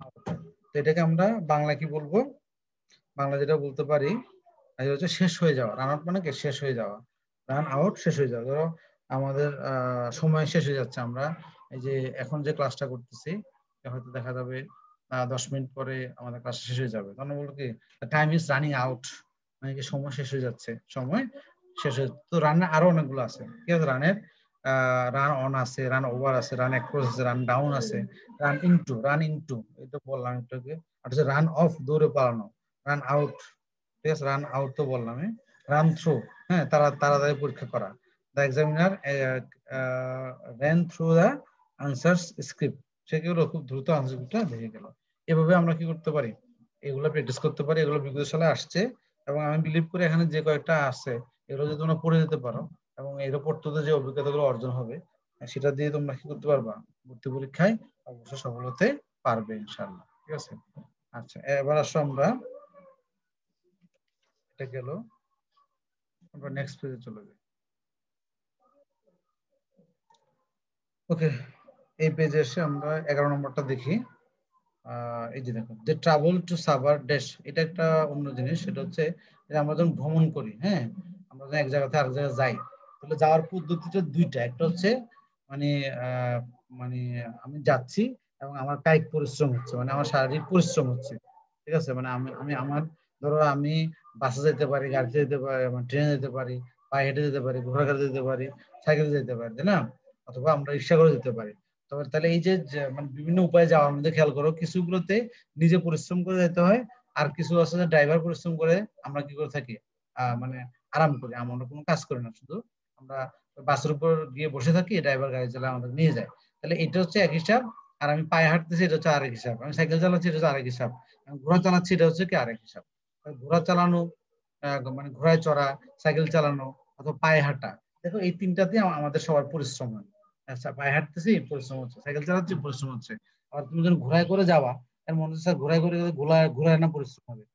আউট। তো এটাকে আমরা বাংলা কি বলবো, বাংলা যেটা বলতে পারি এটা হচ্ছে শেষ হয়ে যাওয়া, রান আউট মানে কি শেষ হয়ে যাওয়া, রান আউট শেষ হয়ে যাওয়া। ধরো আমাদের সময় শেষ হয়ে যাচ্ছে, আমরা এই যে এখন যে ক্লাসটা করতেছি হয়তো দেখা যাবে 10 মিনিট পরে আমাদের ক্লাস শেষ হয়ে যাবে, তখন বলবো কি টাইম ইজ রানিং আউট, মানে কি সময় শেষ হয়ে যাচ্ছে, সময় শেষ হয়ে। তো রানের আরো অনেকগুলো আছে, ঠিক আছে? রানের রান অন আছে, রান ওভার আছে, রান অ্যাক্রস আছে, রান ডাউন আছে, রান ইনটু এটা বললাম একটু, আর হচ্ছে রান অফ দৌড়ে পালানো, রান আউট, ঠিক আছে, রান আউট তো বললাম, রান থ্রু, হ্যাঁ, তাড়াতাড়ি পরীক্ষা করা, the examiner ran through the answers script, সে কি হলো খুব দ্রুত আনসার স্ক্রিপ্টটা দেখে গেল। এভাবে আমরা কি করতে পারি, এগুলো প্র্যাকটিস করতে পারি, এগুলো বিগত সালে আসছে, এবং আমি বিলিভ করি এখানে যে কয়েকটা আছে এগুলো যদি তোমরা পড়ে যেতে পারো এবং এর উপর তোদের যে অভিজ্ঞতাগুলো অর্জন হবে সেটা দিয়ে তোমরা কি করতে পারবা, ভর্তি পরীক্ষায় অবশ্যই সফল হতে পারবে ইনশাআল্লাহ, ঠিক আছে? আচ্ছা, এবার আসো আমরা, এটা গেল, আমরা নেক্সট পেজে চলে যাই। ওকে, এই পেজে এসে আমরা 11 নম্বরটা দেখি। এই যে দেখো, দে ট্রাভেল টু সাভার ড্যাশ, এটা একটা অন্য জিনিস, সেটা হচ্ছে যে আমরা যখন ভ্রমণ করি, হ্যাঁ, আমরা যখন এক জায়গা থেকে আরেক জায়গায় যাই, তাহলে যাওয়ার পদ্ধতিটা দুইটা, একটা হচ্ছে মানে মানে আমি যাচ্ছি এবং আমার কায়িক পরিশ্রম হচ্ছে, মানে আমার শারীরিক পরিশ্রম হচ্ছে, ঠিক আছে? মানে আমি আমি আমার ধরো আমি বাসে যেতে পারি, গাড়িতে যেতে পারি, ট্রেনে যেতে পারি, পায়ে হেঁটে যেতে পারি, ঘোড়া গাড়িতে যেতে পারি, সাইকেলে যেতে পারি, তাই না? অথবা আমরা রিক্সা করে যেতে পারি। তবে তাহলে এই যে মানে বিভিন্ন উপায়ে যাওয়ার মধ্যে খেয়াল করো, কিছুগুলোতে নিজে পরিশ্রম করে যেতে হয়, আর কিছু আছে যে ড্রাইভার পরিশ্রম করে, আমরা কি করে থাকি মানে আরাম করি, আমরা কোনো কাজ করি না, শুধু আমরা বাসের উপর গিয়ে বসে থাকি, ড্রাইভার গাড়ি চালায় আমাদের নিয়ে যায়। তাহলে এটা হচ্ছে এক হিসাব, আর আমি পায়ে হাঁটতেছি এটা হচ্ছে আরেক হিসাব, আমি সাইকেল চালাচ্ছি এটা হচ্ছে আরেক হিসাব, আমি ঘোড়া চালাচ্ছি এটা হচ্ছে কি আরেক হিসাব। ঘোড়া চালানো মানে ঘোড়ায় চড়া, সাইকেল চালানো অথবা পায়ে হাঁটা, দেখো এই তিনটাতে আমাদের সবার পরিশ্রম হয়। আচ্ছা, পায়ে হাঁটতেছি পরিশ্রম হচ্ছে, সাইকেল চালাচ্ছি পরিশ্রম হচ্ছে, আর তুমি যখন ঘোড়ায় করে যাওয়া এর মনে হচ্ছে ঘোড়ায় করে গেলে ঘোড়ায় না পরিশ্রম হবে,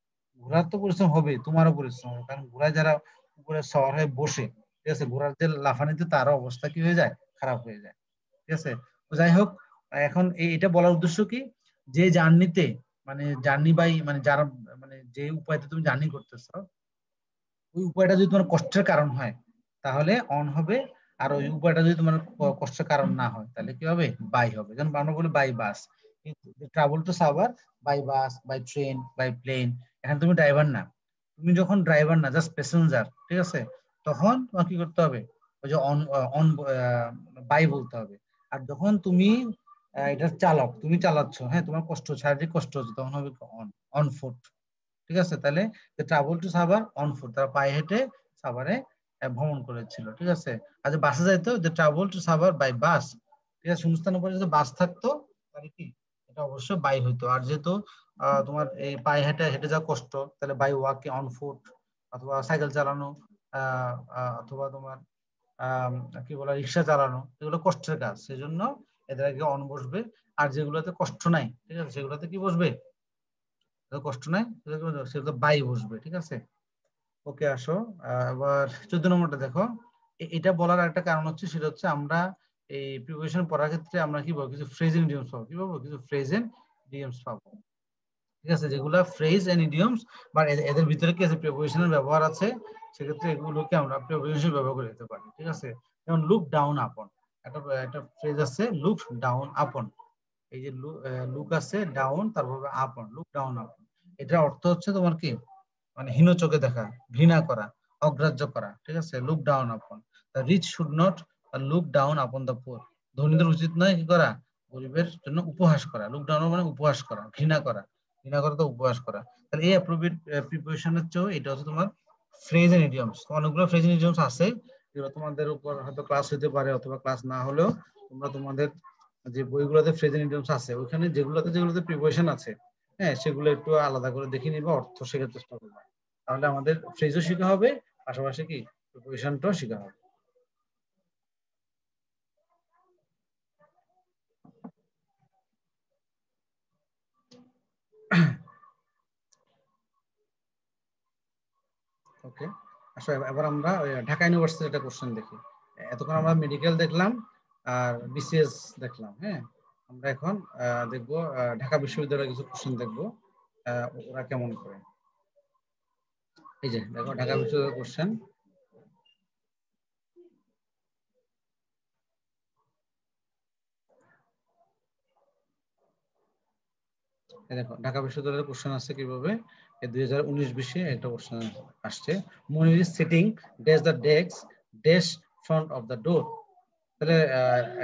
ঘোড়ার তো পরিশ্রম হবে, তোমারও পরিশ্রম হবে, কারণ ঘোড়ায় যারা উপরে সওয়ার হয়ে বসে, ঠিক আছে, ঘোড়ার যে লাফানিতে তারও অবস্থা কি হয়ে যায়, খারাপ হয়ে যায়, ঠিক আছে? তো যাই হোক, এখন এটা বলার উদ্দেশ্য কি, যে জার্নিতে মানে জার্নি বাই মানে যারা মানে যে উপায়তে তুমি জার্নি করতেছো, ওই উপায়টা যদি তোমার কষ্টের কারণ হয়, তাহলে অন হবে। আর ওই উপায়টা যদি তোমার কষ্টের কারণ না হয় তাহলে কি হবে, বাই হবে। যেমন আমরা বলি by bus, travel to Savar by bus, by train, by plane. এখানে তুমি ড্রাইভার না, তুমি যখন ড্রাইভার না, জাস্ট প্যাসেঞ্জার, ঠিক আছে, তখন তোমার কি করতে হবে, ওই যে অন অন বাই বলতে হবে। আর যখন তুমি এটার চালক, তুমি চালাচ্ছ, হ্যাঁ, তোমার কষ্ট হচ্ছে, শারীরিক কষ্ট হচ্ছে, তখন হবে অন, অন ফুট। ঠিক আছে, তাহলে travel to Savar on foot, তারা পায়ে হেঁটে সাভারে ভ্রমণ করেছিল। ঠিক আছে, আর যে বাসে যাইতো, যে travel to Savar by bus, ঠিক আছে, শূন্যস্থানের পরে যদি বাস থাকতো তাহলে কি এটা অবশ্যই বাই হইতো। আর যেহেতু তোমার এই পায়ে হেঁটে হেঁটে যাওয়া কষ্ট, তাহলে বাই ওয়াক অন ফুট, অথবা সাইকেল চালানো, অথবা তোমার আহ কি বলে রিক্সা চালানো, এগুলো কষ্টের কাজ, সেই জন্য এদের আগে অন বসবে। আর যেগুলোতে কষ্ট নাই, ঠিক আছে, সেগুলোতে কি বসবে, কষ্ট নাই সেগুলো বাই বসবে। ঠিক আছে, ওকে, আসো। এবার 14 নম্বরটা দেখো। এটা বলার একটা কারণ হচ্ছে, সেটা হচ্ছে আমরা এই প্রিপারেশন পড়ার ক্ষেত্রে আমরা কি বলবো, কিছু ফ্রেজ এন্ড ইডিয়মস পাবো। কি পাবো, কিছু ফ্রেজ এন্ড ইডিয়মস পাবো। ঠিক আছে, যেগুলা ফ্রেজ এন্ড ইডিয়মস বা এদের ভিতরে কি আছে, প্রিপোজিশনের ব্যবহার আছে, সেক্ষেত্রে এগুলোকে আমরা প্রিপোজিশন ব্যবহার করে দিতে পারি। ঠিক আছে, যেমন লুক ডাউন আপন, একটা একটা ফ্রেজ আছে, লুক ডাউন আপন। এই যে লুক আছে, ডাউন, তারপর আপন, লুক ডাউন আপন। এটার অর্থ হচ্ছে তোমার কি, মানে হীন চোখে দেখা, ঘৃণা করা, অগ্রাহ্য করা। ঠিক আছে, look down upon. The rich should not look down upon the poor. ধনীদের উচিত নয় কি করা, গরিবের জন্য উপহাস করা। লুক ডাউন মানে উপহাস করা, ঘৃণা করা, ঘৃণা করা তো উপহাস করা। তাহলে এই অ্যাপ্রোপ্রিয়েট প্রিপোজিশনের চেয়েও এটা হচ্ছে তোমার ফ্রেজ এন্ড ইডিয়মস। অনেকগুলো ফ্রেজ এন্ড ইডিয়মস আছে, যেগুলো তোমাদের উপর হয়তো ক্লাস হতে পারে, অথবা ক্লাস না হলেও তোমরা তোমাদের যে বইগুলোতে ফ্রেজ এন্ড ইডিয়মস আছে, ওখানে যেগুলোতে প্রিপোজিশন আছে, হ্যাঁ, সেগুলো একটু আলাদা করে দেখে নিবা, অর্থ শেখার চেষ্টা করবা। তাহলে আমাদের ফ্রেজও শেখা হবে, পাশাপাশি কি প্রিপোজিশনটাও শেখা হবে। ওকে, আসলে এবার আমরা ঢাকা ইউনিভার্সিটির একটা কোশ্চেন দেখি। এতক্ষণ আমরা মেডিকেল দেখলাম আর বিসিএস দেখলাম, হ্যাঁ, আমরা এখন দেখবো ঢাকা বিশ্ববিদ্যালয়ের কিছু কোশ্চেন দেখবো, ওরা কেমন করে। এই যে দেখো ঢাকা বিশ্ববিদ্যালয়ের কোশ্চেন। দেখো ঢাকা বিশ্ববিদ্যালয়ের কোশ্চেন আসছে কিভাবে, 2019-20 একটা কোশ্চেন আসছে। Monir is sitting dash the desk dash front of the door. তাহলে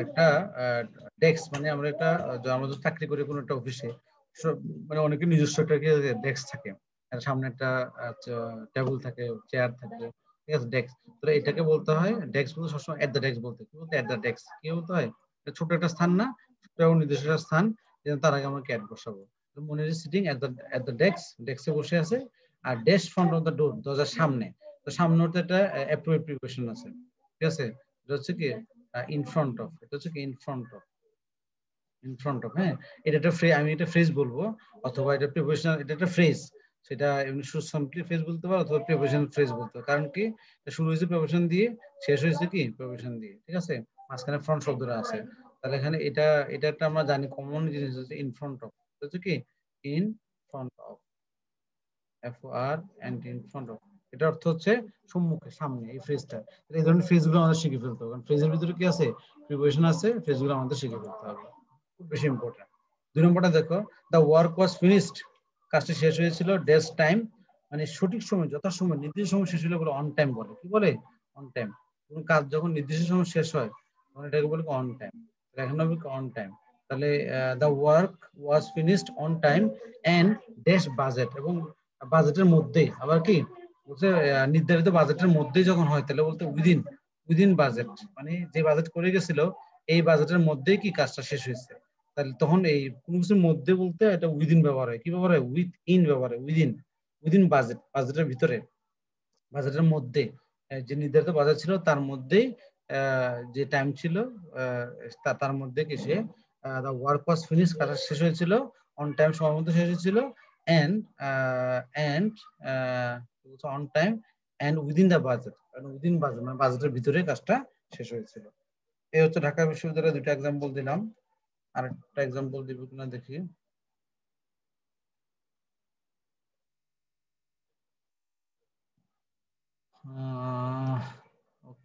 একটা ডেস্ক মানে আমরা একটা আমরা যদি চাকরি করি কোনো একটা অফিসে, মানে অনেকের নিজস্ব একটা ডেস্ক থাকে, আর সামনে একটা টেবিল থাকে, চেয়ার থাকে, ঠিক আছে, ডেস্ক। তাহলে এটাকে বলতে হয়, ডেস্ক বলতে সবসময় এট দ্য ডেস্ক বলতে, কি বলতে, এট দ্য ডেস্ক। কি বলতে হয়, এটা ছোট একটা স্থান না, ছোট এবং নির্দিষ্ট একটা স্থান, তার আগে আমরা ক্যাট বসাবো। মনে সিটিং এট দ্য ডেস্ক, ডেস্কে বসে আছে। আর desk front of the door, দরজার সামনে। তো সামনে হতে একটা অ্যাপ্রোপ্রিয়েট প্রিপারেশন আছে, ঠিক আছে, এটা হচ্ছে কি ইন ফ্রন্ট অফ, এটা হচ্ছে কি in front of, in front of, হ্যাঁ। এটা একটা ফ্রেজ, আমি এটা ফ্রেজ বলবো, অথবা এটা প্রিপোজিশনাল, এটা একটা ফ্রেজ। সেটা এমনি সিম্পলি ফ্রেজ বলতে পারো, অথবা প্রিপোজিশনাল ফ্রেজ বলতে পারো। কারণ কি, এটা শুরু হয়েছে প্রিপোজিশন দিয়ে, শেষ হয়েছে কি প্রিপোজিশন দিয়ে, ঠিক আছে, মাঝখানে ফ্রন্ট শব্দটা আছে। তাহলে এখানে এটা এটা একটা আমরা জানি কমন জিনিস হচ্ছে ইন ফ্রন্ট অফ, হচ্ছে কি in front of, F R and in front of. এটা অর্থ হচ্ছে সম্মুখে, সামনে, এই ফ্রেজটা। এই ধরনের ফ্রেজগুলো আমাদের শিখে ফেলতে হবে, কারণ ফ্রেজের ভিতরে কি আছে, প্রিপোজিশন আছে, ফ্রেজগুলো আমাদের শিখে ফেলতে হবে, খুব বেশি ইম্পর্টেন্ট। 2 নম্বরটা দেখো, দ্য ওয়ার্ক ওয়াজ ফিনিশড, কাজটি শেষ হয়েছিল, ড্যাশ টাইম, মানে সঠিক সময়, যথাসময়, নির্দিষ্ট সময় শেষ হলে বলে অন টাইম বলে। কি বলে, অন টাইম। কোন কাজ যখন নির্দিষ্ট সময় শেষ হয় তখন এটাকে বলে অন টাইম। এখানে হবে অন টাইম। তাহলে the work was finished on time and dash budget, এবং বাজেটের মধ্যে, আবার কি বলছে, নির্ধারিত বাজেটের মধ্যেই যখন হয় তাহলে বলতে উইদিন, উইদিন বাজেট, মানে যে বাজেট করে গেছিল এই বাজেটের মধ্যেই কি কাজটা শেষ হয়েছে। তাহলে তখন এই কোনো কিছুর মধ্যে বলতে এটা উইদিন ব্যবহার হয়। কি ব্যবহার হয়, উইথ ইন ব্যবহার হয়, উইদিন, উইদিন বাজেট, বাজেটের ভিতরে, বাজেটের মধ্যে, যে নির্ধারিত বাজেট ছিল তার মধ্যেই, যে টাইম ছিল তার মধ্যে কি সে, দ্য ওয়ার্ক ওয়াজ ফিনিশ, কাজ শেষ হয়েছিল, অন টাইম, সময় মতো শেষ হয়েছিল, and and on time, and within the budget, within budget মানে বাজেটের ভিতরে কাজটা শেষ হয়েছিল। এই হচ্ছে ঢাকা বিশ্ববিদ্যালয়ের দুটো এক্সাম্পল দিলাম। আরেকটা এক্সাম্পল দিব কিনা দেখি।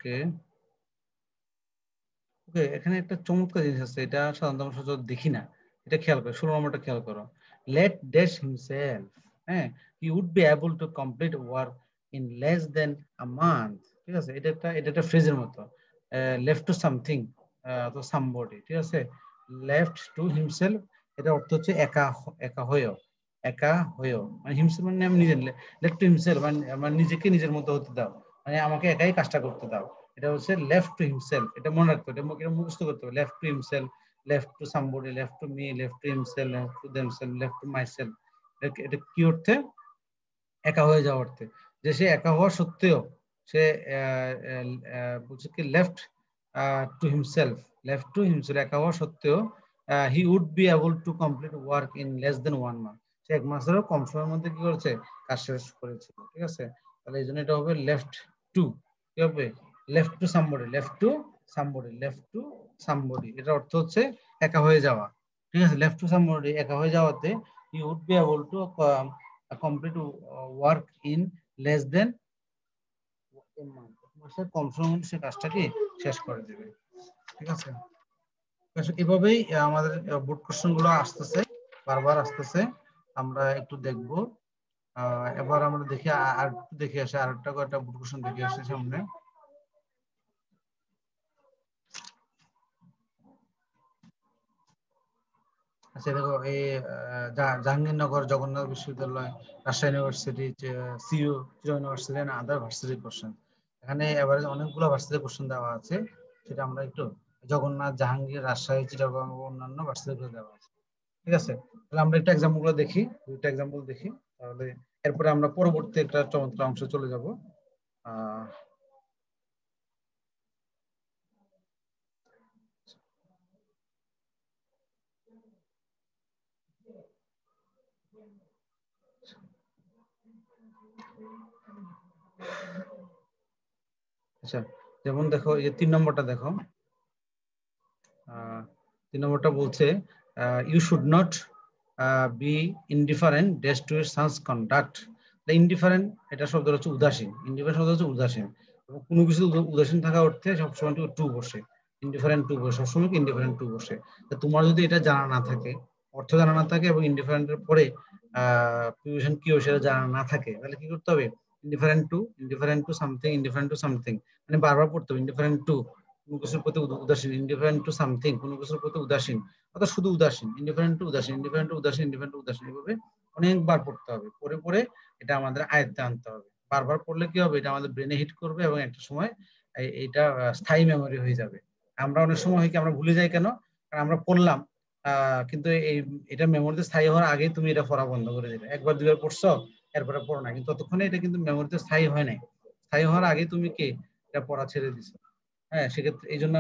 ওকে ওকে, এখানে একটা চমৎকার জিনিস আছে, এটা সাধারণত আমরা সচরাচর দেখি না। এটা খেয়াল করো, 16 নম্বরটা খেয়াল করো। লেট ড্যাশ হিমসেলফ, হ্যাঁ, he would be able to complete work in less than a month. ঠিক আছে, এটা একটা ফ্রেজের মতো। Left to something to somebody, ঠিক আছে। লেফট টু হিমসেলফ, এটা অর্থ হচ্ছে একা হয়েও, একা হয়েও, মানে হিমসেলফ মানে আমি নিজের, লেফট টু হিমসেলফ মানে আমার নিজেকে নিজের মতো হতে দাও, মানে আমাকে একাই কাজটা করতে দাও। এটা হচ্ছে লেফট টু হিমসেলফ, এটা মনে রাখতে হবে, এটা মুখস্থ করতে হবে। Left to himself, left to somebody, left to me, left to himself, left to themselves, left to myself. এটা কি অর্থে? একা হয়ে যাওয়া অর্থে, যে সে একা হওয়া সত্ত্বেও সে বলছে কি left to himself, left to himself, একা হওয়া সত্ত্বেও he would be able to complete work in less than 1 month. সে 1 মাসেরও কম সময়ের মধ্যে কি করেছে? কাজ শেষ করেছিল। ঠিক আছে, তাহলে এই জন্য এটা হবে লেফট টু, কি হবে? Left to somebody, left to somebody, left to somebody, এটা অর্থ হচ্ছে একা হয়ে যাওয়া। ঠিক আছে, লেফট টু সামবডি, একা হয়ে যাওয়াতে he would be able to complete work in less than a month, মাসের কম সময়ের মধ্যে সে কাজটাকে শেষ করে দেবে। ঠিক আছে, এভাবেই আমাদের বোর্ড কোশ্চেন গুলো আসতেছে, বারবার আসতেছে। আমরা একটু দেখবো। এবার আমরা দেখি, আর একটু দেখে আসি, আর একটা বোর্ড কোশ্চেন দেখে আসি সামনে। আচ্ছা দেখো, এই জাহাঙ্গীরনগর জগন্নাথ বিশ্ববিদ্যালয়, Rajshahi university, CU university and other varsity question. এখানে এভারেজ অনেকগুলো ভার্সিটি কোশ্চেন দেওয়া আছে, সেটা আমরা একটু জগন্নাথ, জাহাঙ্গীর, রাজশাহী, চিটাগং এবং অন্যান্য ভার্সিটিগুলো দেওয়া আছে। ঠিক আছে, তাহলে আমরা একটা এক্সাম্পল গুলো দেখি, দুইটা এক্সাম্পল দেখি, তাহলে এরপরে আমরা পরবর্তী একটা চমৎকার অংশে চলে যাব। আহ আচ্ছা, যেমন দেখো, এই যে 3 নম্বরটা দেখো। 3 নম্বরটা বলছে you should not be indifferent dash to your sons conduct. Indifferent, এটা শব্দ হচ্ছে উদাসীন, ইনডিফারেন্ট শব্দ হচ্ছে উদাসীন, এবং কোনো কিছু উদাসীন থাকা অর্থে সবসময় টু বসে, ইনডিফারেন্ট টু বসে, সবসময় ইনডিফারেন্ট টু বসে। তোমার যদি এটা জানা না থাকে, অর্থ জানা না থাকে, এবং ইনডিফারেন্টের পরে প্রিপোজিশন কি সেটা জানা না থাকে, তাহলে কি করতে হবে? Indifferent to something, indifferent to something, মানে বারবার পড়তে হবে। ইনডিফারেন্ট টু, কোনো কিছুর প্রতি উদাসীন, ইন্ডিফারেন্ট টু সামথিং, কোনো কিছুর প্রতি উদাসীন, অর্থাৎ শুধু উদাসীন, ইন্ডিফারেন্ট টু উদাসীন, ইন্ডিফারেন্ট টু উদাসীন, ইন্ডিফারেন্ট টু উদাসীন, এভাবে অনেকবার পড়তে হবে। পড়ে পড়ে এটা আমাদের আয়ত্তে আনতে হবে। বারবার পড়লে কি হবে? এটা আমাদের ব্রেনে হিট করবে, এবং একটা সময় এটা স্থায়ী মেমোরি হয়ে যাবে। আমরা অনেক সময় হয় কি, আমরা ভুলে যাই কেন? কারণ আমরা পড়লাম, কিন্তু এটা মেমোরিতে স্থায়ী হওয়ার আগেই তুমি এটা পড়া বন্ধ করে দিলে। একবার দুইবার পড়ছো, এরপরে পড়ো না, কিন্তু ততক্ষণে এটা কিন্তু মেমোরিতে স্থায়ী হয় নাই। স্থায়ী হওয়ার আগে তুমি কি এটা পড়া ছেড়ে দিছো। হ্যাঁ, সেক্ষেত্রে এই জন্য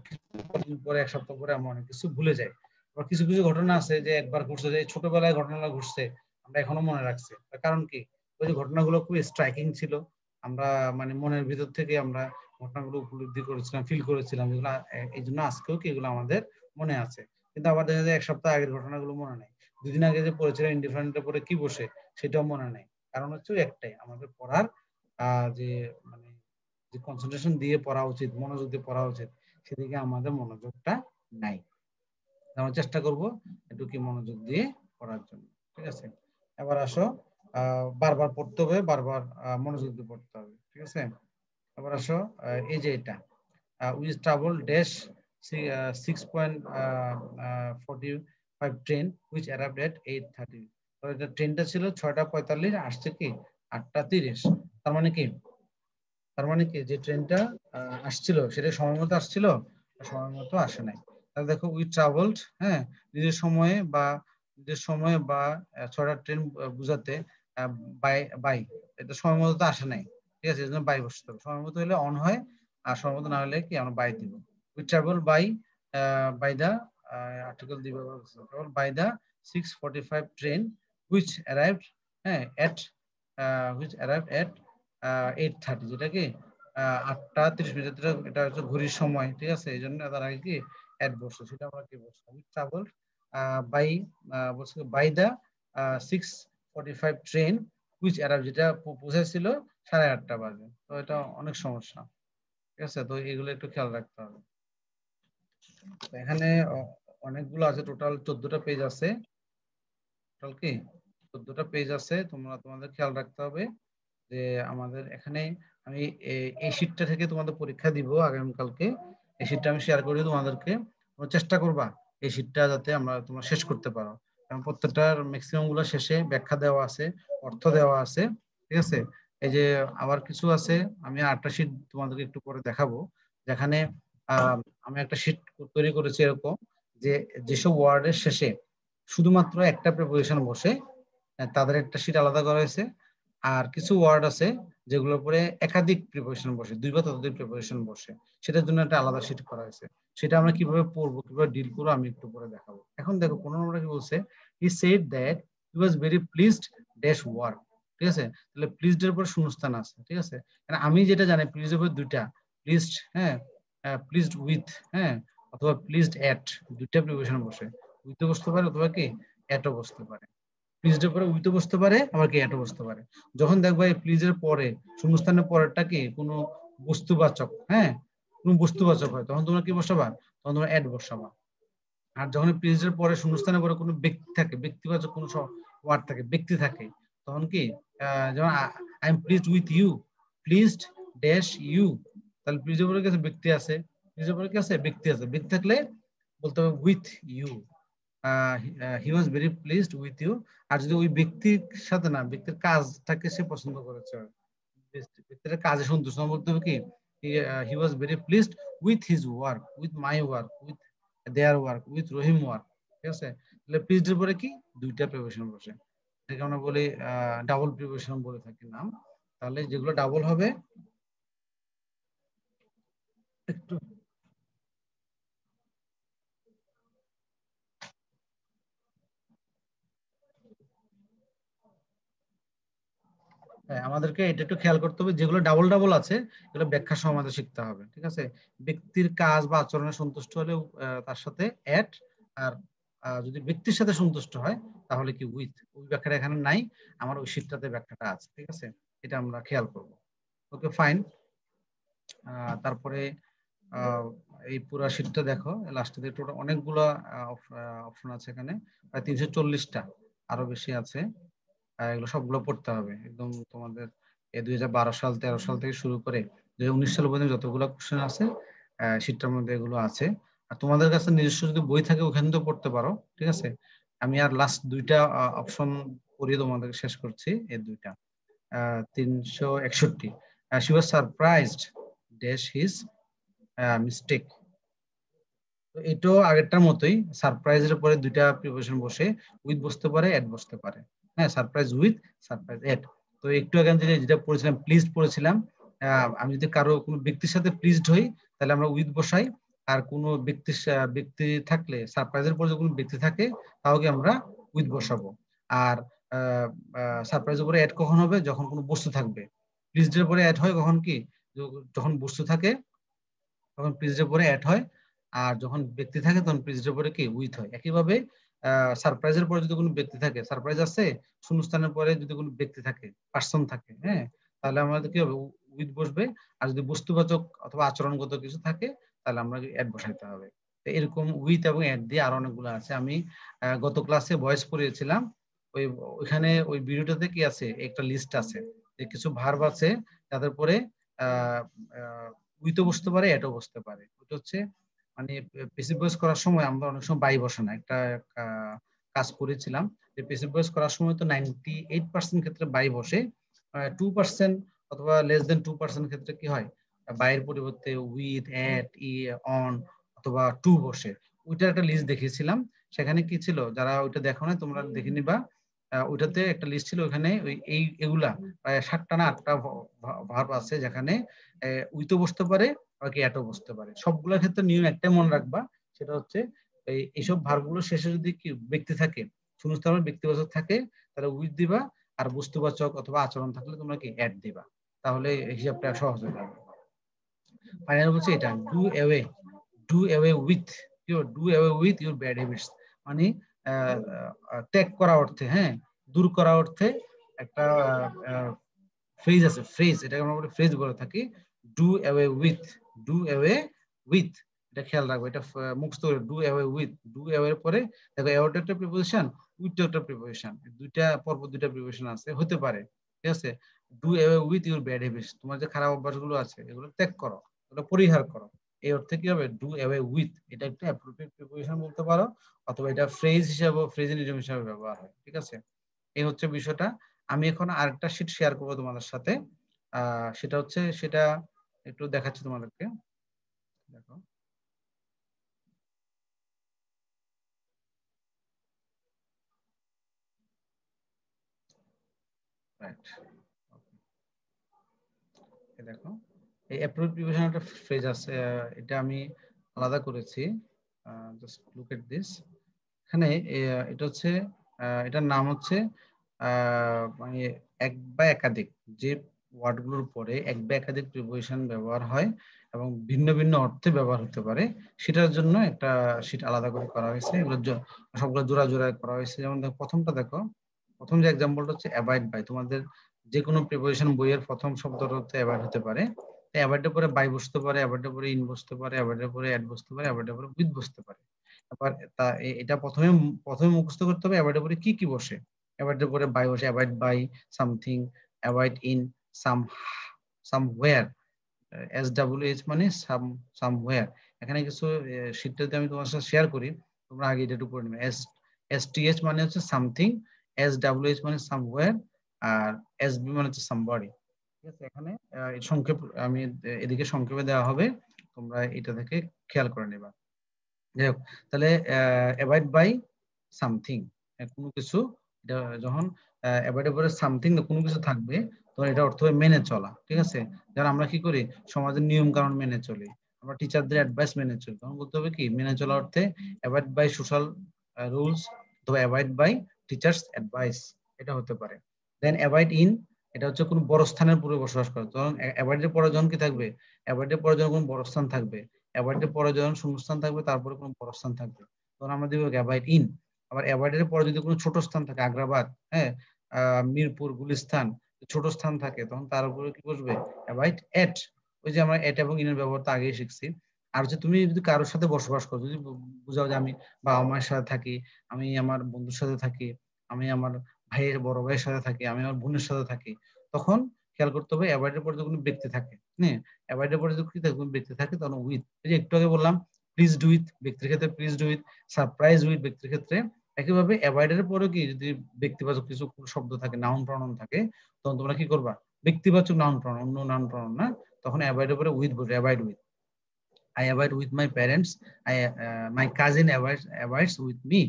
কিছুদিন পরে, 1 সপ্তাহ পরে আমরা অনেক কিছু ভুলে যাই। আবার কিছু কিছু ঘটনা আছে যে একবার ঘটছে, যে ছোটবেলায় ঘটনাগুলো ঘটছে, আমরা এখনো মনে রাখছি। তার কারণ কি? ওই যে ঘটনাগুলো খুব স্ট্রাইকিং ছিল, আমরা মানে মনের ভিতর থেকে আমরা ঘটনাগুলো উপলব্ধি করেছিলাম, ফিল করেছিলাম, যেগুলো এই জন্য আজকেও কি এগুলো আমাদের মনে আছে। কিন্তু আবার দেখা যায় 1 সপ্তাহ আগের ঘটনাগুলো মনে নেই, 2 দিন আগে যে পড়েছিলাম ইন্ডিফারেন্টের পরে কি বসে, সেটাও মনে নেই। কারণ হচ্ছে একটাই, আমাদের পড়ার যে মানে যে কনসেন্ট্রেশন দিয়ে পড়া উচিত, মনোযোগ দিয়ে পড়া উচিত, সেদিকে আমাদের মনোযোগটা নাই। আমরা চেষ্টা করব একটু কি মনোযোগ দিয়ে পড়ার জন্য। ঠিক আছে, এবার আসো, বারবার পড়তে হবে, বারবার মনোযোগ দিয়ে পড়তে হবে। ঠিক আছে, এবার আসো, এই যে এটা with travel dash 6.45 train which arrived at 8:30। তো এটা ট্রেনটা ছিল 6:45, আসছে কি 8:30। তার মানে কি, যে ট্রেনটা আসছিল সেটা সময় মতো আসছিল, সময় মতো আসে নাই। তাহলে দেখো, উই ট্রাভেলড, হ্যাঁ, নিজের সময় বা ছয়টা ট্রেন বুঝাতে বাই বাই, এটা সময় মতো তো আসে নাই। ঠিক আছে, এই জন্য বাই বসতে হবে। সময় মতো হলে অন হয়, আর সময় মতো না হলে কি আমরা বাই দিব। We travel by the article দিব, travel by the 6:45 train which arrived, হ্যাঁ, এট হুইচ অ্যারাইভড এট 8:30, যেটা কি 8:30, এটা হচ্ছে ঘড়ির সময়। ঠিক আছে, এই জন্য তার আগে কি অ্যাট বসছে, সেটা আমরা কি বলছি? উই ট্রাভেল বাই, বলছে by the 6:45 train which arrive, যেটা পৌঁছেছিল 8:30 বাজে। তো এটা অনেক সমস্যা। ঠিক আছে? তো এগুলো একটু খেয়াল রাখতে হবে। এখানে অনেকগুলো আছে, টোটাল 14টা পেজ আছে। টোটাল কি 14টা পেজ আছে, তোমাদের খেয়াল রাখতে হবে যে আমাদের এখানে আমি এই শীটটা থেকে তোমাদের পরীক্ষা দিব আগামীকালকে। এই শীটটা আমি শেয়ার করি তোমাদেরকে, তোমরা চেষ্টা করবা এই শীটটা যাতে তোমরা শেষ করতে পারো, কারণ প্রত্যেকটার ম্যাক্সিমাম গুলো শেষে ব্যাখ্যা দেওয়া আছে, অর্থ দেওয়া আছে। ঠিক আছে? এই যে আবার কিছু আছে, আমি আরেকটা শীট তোমাদেরকে একটু পরে দেখাবো, যেখানে আমি একটা শীট তৈরি করেছি এরকম যে যেসব ওয়ার্ডের শেষে শুধুমাত্র একটা প্রিপোজিশন বসে, তাদের একটা শীট আলাদা করা হয়েছে। আর কিছু ওয়ার্ড আছে যেগুলোর পরে একাধিক প্রিপোজিশন বসে, 2 বা ততোধিক প্রিপোজিশন বসে, সেটার জন্য একটা আলাদা শীট করা হয়েছে। সেটা আমরা কিভাবে পড়বো, কিভাবে ডিল করবো, আমি একটু পরে দেখাবো। এখন দেখো 15 নম্বরে কি বলছে, he said that he was very pleased dash work. ঠিক আছে? তাহলে প্লিজড এর পর শূন্যস্থান আছে। ঠিক আছে? কারণ আমি যেটা জানি প্লিজড এর পর দুইটা, প্লিজড, হ্যাঁ, প্লিজড উইথ, হ্যাঁ, অথবা প্লিজড এট, দুইটা প্রিপোজিশন বসে। উইথও বসতে পারে অথবা কি এটও বসতে পারে। প্লিজড এর পরে উইথও বসতে পারে, আবার কি এটও বসতে পারে। যখন দেখবা এই প্লিজ এর পরে শূন্যস্থানের পরেরটা কি কোনো বস্তুবাচক, হ্যাঁ, কোনো বস্তুবাচক হয়, তখন তোমরা কি বসাবা? তখন তোমরা এট বসাবা। আর যখন প্লিজ এর পরে শূন্যস্থানের পরে কোনো ব্যক্তি থাকে, ব্যক্তিবাচক কোনো ওয়ার্ড থাকে, ব্যক্তি থাকে, তখন কি যেমন I am pleased with you, pleased dash you, তাহলে প্লিজ এর পরে কি আছে? ব্যক্তি আছে। প্লিজ এর পরে কি আছে? ব্যক্তি আছে। ব্যক্তি থাকলে বলতে হবে with you, he was very pleased with you. আর যদি ওই ব্যক্তির সাথে না, ব্যক্তির কাজটাকে সে পছন্দ করেছে, ব্যক্তির কাজে সন্তুষ্ট, বলতে হবে কি he was very pleased with his work, with my work, with their work, with Rahim work. ঠিক আছে? তাহলে প্লিজড এর পরে কি দুইটা প্রিপোজিশন বসে, এটাকে আমরা বলি ডাবল প্রিপোজিশন বলে থাকি নাম। তাহলে যেগুলো ডাবল হবে একটু আমাদেরকে এটা একটু খেয়াল করতে হবে, যেগুলো ডাবল ডাবল আছে এগুলো ব্যাখ্যা সহ আমাদের শিখতে হবে। ঠিক আছে? ব্যক্তির কাজ বা আচরণে সন্তুষ্ট হলে তার সাথে এট, আর যদি ব্যক্তির সাথে সন্তুষ্ট হয় তাহলে কি উইথ। ওই ব্যাখ্যাটা এখানে নাই, আমার ওই শীটটাতে ব্যাখ্যাটা আছে। ঠিক আছে? এটা আমরা খেয়াল করব। ওকে, ফাইন। তারপরে আহ, এই পুরা শীটটা দেখো, লাস্টে দেখো অনেকগুলা অপশন আছে এখানে, প্রায় 340টা, আরো বেশি আছে। এগুলো সবগুলো পড়তে হবে একদম। তোমাদের 2012 সাল 13 সাল থেকে শুরু করে 2019 সাল পর্যন্ত যতগুলো কোশ্চেন আছে শীটটার মধ্যে এগুলো আছে। আর তোমাদের কাছে নিজস্ব যদি বই থাকে ওখানে তো পড়তে পারো। ঠিক আছে? আমি আর লাস্ট দুইটা অপশন পড়িয়ে তোমাদের শেষ করছি, এই দুইটা। 361, she was surprised dash his mistake. তো এটাও আগেরটার মতোই, সারপ্রাইজের পরে দুইটা প্রিপোজিশন বসে, উইথ বসতে পারে, এট বসতে পারে। হ্যাঁ, সারপ্রাইজ উইথ, সারপ্রাইজ এট। তো একটু আগে আমি যেটা পড়েছিলাম, প্লিজড পড়েছিলাম, আমি যদি কারো কোনো ব্যক্তির সাথে প্লিজড হই তাহলে আমরা উইথ বসাই। আর কোনো ব্যক্তি থাকলে, সারপ্রাইজের পরে যদি কোনো ব্যক্তি থাকে তাহলে কি আমরা উইথ বসাবো। আর সারপ্রাইজের পরে এড কখন হবে? যখন কোনো বস্তু থাকবে। প্লিজড এর পরে এড হয় কখন? কি যখন বস্তু থাকে তখন প্রিজের পরে অ্যাড হয়, আর যখন ব্যক্তি থাকে তখন প্রিজের পরে কি উইথ হয়। একইভাবে সারপ্রাইজের পরে যদি কোনো ব্যক্তি থাকে, সারপ্রাইজ আছে, শূন্যস্থানের পরে যদি কোনো ব্যক্তি থাকে, পার্সন থাকে, হ্যাঁ, তাহলে আমাদের কি হবে? উইথ বসবে। আর যদি বস্তুবাচক অথবা আচরণগত কিছু থাকে তাহলে আমরা অ্যাড বসাইতে হবে। তো এরকম উইথ এবং অ্যাড দিয়ে আরো অনেকগুলো আছে। আমি গত ক্লাসে ভয়েস পড়িয়েছিলাম, ওই ওইখানে ওই ভিডিওটাতে কি আছে, একটা লিস্ট আছে যে কিছু ভার্ব আছে তাদের পরে আহ উইথও বসতে পারে, এটও বসতে পারে। ওটা হচ্ছে মানে পেসিভ ভয়েস করার সময় আমরা অনেক সময় বাই বসে না, একটা কাজ করেছিলাম যে পেসিভ ভয়েস করার সময় তো 98% ক্ষেত্রে বাই বসে, 2% অথবা less than 2% ক্ষেত্রে কি হয়, বাইয়ের পরিবর্তে উইথ, এট, অন অথবা টু বসে। ওইটার একটা লিস্ট দেখিয়েছিলাম। সেখানে কি ছিল, যারা ওইটা দেখো না তোমরা দেখে নিবা। ওইটাতে একটা লিস্ট ছিল, ওখানে ওই এগুলা প্রায় 7টা না 8টা ভার্ব আছে, যেখানে উইথও বসতে পারে আর কি এটও বসতে পারে। সবগুলোর ক্ষেত্রে নিয়ম একটাই মনে রাখবা, সেটা হচ্ছে এইসব ভার্বগুলো শেষে যদি কি ব্যক্তি থাকে, শূন্যস্থান ব্যক্তিবাচক থাকে, তাহলে উইথ দিবা। আর বস্তুবাচক অথবা আচরণ থাকলে তোমরা কি অ্যাড দিবা, তাহলে হিসাবটা সহজ হয়ে যাবে। ফাইনাল বলছে এটা, do away with your bad habits, মানে ত্যাগ করা অর্থে, হ্যাঁ, দূর করা অর্থে একটা ফ্রেজ আছে, ফ্রেজ, এটাকে আমরা বলি ফ্রেজ বলে থাকি, do away with. Do away with, এটা খেয়াল রাখবো, এটা মুখস্থ করে, do away with, do away পরে দেখো অ্যাওয়েটা একটা প্রিপোজিশন, উইথ একটা প্রিপোজিশন, দুইটা পরপর দুইটা প্রিপোজিশন আছে, হতে পারে, ঠিক আছে। Do away with your bad habits, তোমার যে খারাপ অভ্যাসগুলো আছে এগুলো ত্যাগ করো, এগুলো পরিহার করো। এই অর্থে কি হবে, ডু অ্যাওয়ে উইথ, এটা একটা অ্যাপ্রোপ্রিয়েট প্রিপোজিশন বলতে পারো, অথবা এটা ফ্রেজ হিসাবে, ফ্রেজিনিজম হিসাবে ব্যবহার হয়, ঠিক আছে। এই হচ্ছে বিষয়টা। আমি এখন আরেকটা শীট শেয়ার করবো তোমাদের সাথে, সেটা হচ্ছে, সেটা একটু দেখাচ্ছি তোমাদেরকে, দেখো। রাইট, দেখো এই অ্যাপ্রোপ্রিয়েট প্রিপোজিশন একটা ফ্রেজ আছে, এটা আমি আলাদা করেছি, জাস্ট লুক এট দিস। এখানে এটা হচ্ছে, এটার নাম হচ্ছে মানে এক বা একাধিক, যে ওয়ার্ডগুলোর পরে এক বা একাধিক প্রিপোজিশন ব্যবহার হয় এবং ভিন্ন ভিন্ন অর্থে ব্যবহার হতে পারে, সেটার জন্য একটা শীট আলাদা করে করা হয়েছে। এগুলো সবগুলো জোড়া জোড়া করা হয়েছে। যেমন দেখো প্রথমটা দেখো, প্রথম যে এক্সাম্পলটা হচ্ছে অ্যাভয়েড বাই। তোমাদের যে কোনো প্রিপোজিশন বইয়ের প্রথম শব্দটা হচ্ছে অ্যাভয়েড হতে পারে, অ্যাভয়েডের পরে বাই বসতে পারে, অ্যাভয়েডের পরে ইন বসতে পারে, অ্যাভয়েডের পরে অ্যাড বসতে পারে, অ্যাভয়েডের পরে উইথ বসতে পারে। আবার এটা প্রথমে প্রথমে মুখস্থ করতে হবে অ্যাভয়েডের পরে কি কি বসে। অ্যাভয়েডের পরে বাই বসে, avoid by something, avoid in some, somewhere, S W H মানে সামওয়্যার। এখানে কিছু শীটটা যদি আমি তোমার সাথে শেয়ার করি, তোমরা আগে এটা একটু করে নেবে। এস টি এইচ মানে হচ্ছে সামথিং, এস ডাব্লিউ এইচ মানে সামওয়্যার, আর এস বি মানে হচ্ছে সামবডি, ঠিক আছে। এখানে সংক্ষেপ আমি এদিকে সংক্ষেপে দেওয়া হবে, তোমরা এটা থেকে খেয়াল করে নেবা। যাই হোক, তাহলে অ্যাভয়েড বাই সামথিং, কোনো কিছু, এটা যখন অ্যাভয়েডের পরে সামথিং কোনো কিছু থাকবে, তখন এটা অর্থ হবে মেনে চলা, ঠিক আছে। যারা আমরা কি করি, সমাজের নিয়ম কানুন মেনে চলি, আমরা টিচারদের অ্যাডভাইস মেনে চলি, তখন বলতে হবে কি, মেনে চলা অর্থে অ্যাভয়েড বাই সোশ্যাল রুলস, অথবা অ্যাভয়েড বাই টিচার্স অ্যাডভাইস, এটা হতে পারে। দেন অ্যাভয়েড ইন, এটা হচ্ছে কোনো বড় স্থানের পূর্বে বসবাস করে, তখন অ্যাভয়েডের পরে যখন কি থাকবে, অ্যাভয়েডের পরে যখন কোনো বড় স্থান থাকবে, অ্যাভয়েডের পরে যখন শূন্যস্থান থাকবে, তারপরে কোনো বড় স্থান থাকবে, তখন আমরা দিব অ্যাভয়েড ইন। আবার অ্যাভয়েডের পরে যদি কোনো ছোট স্থান থাকে, আগ্রাবাদ, হ্যাঁ, মিরপুর, গুলিস্তান, ছোট স্থান থাকে, তখন তার উপরে কি বসবে, অ্যাভয়েড এট। ওই যে আমরা এট এবং ইনের ব্যবহার তো আগেই শিখছি। আর হচ্ছে তুমি যদি কারোর সাথে বসবাস করো, যদি বুঝাও যে আমি বাবা মায়ের সাথে থাকি, আমি আমার বন্ধুর সাথে থাকি, আমি আমার ভাইয়ের বড় ভাইয়ের সাথে থাকি, আমি আমার বোনের সাথে থাকি, তখন খেয়াল করতে হবে অ্যাভয়েডের পরে যদি কোনো ব্যক্তি থাকে, হ্যাঁ, অ্যাভয়েডের পরে যদি কোনো ব্যক্তি থাকে, তখন উইথ। এই যে একটু আগে বললাম প্লিজড উইথ ব্যক্তির ক্ষেত্রে প্লিজড উইথ, সারপ্রাইজ উইথ ব্যক্তির ক্ষেত্রে। একইভাবে অ্যাভয়েডের পরেও কি যদি ব্যক্তিবাচক কিছু শব্দ থাকে, নাউন প্রনাউন থাকে, তখন তোমরা কি করবা, ব্যক্তিবাচক নাউন প্রনাউন, অন্য নাউন প্রনাউন না, তখন অ্যাভয়েডের পরে উইথ বলবে, avoid with. I avoid with my parents, I my cousin avoids with me.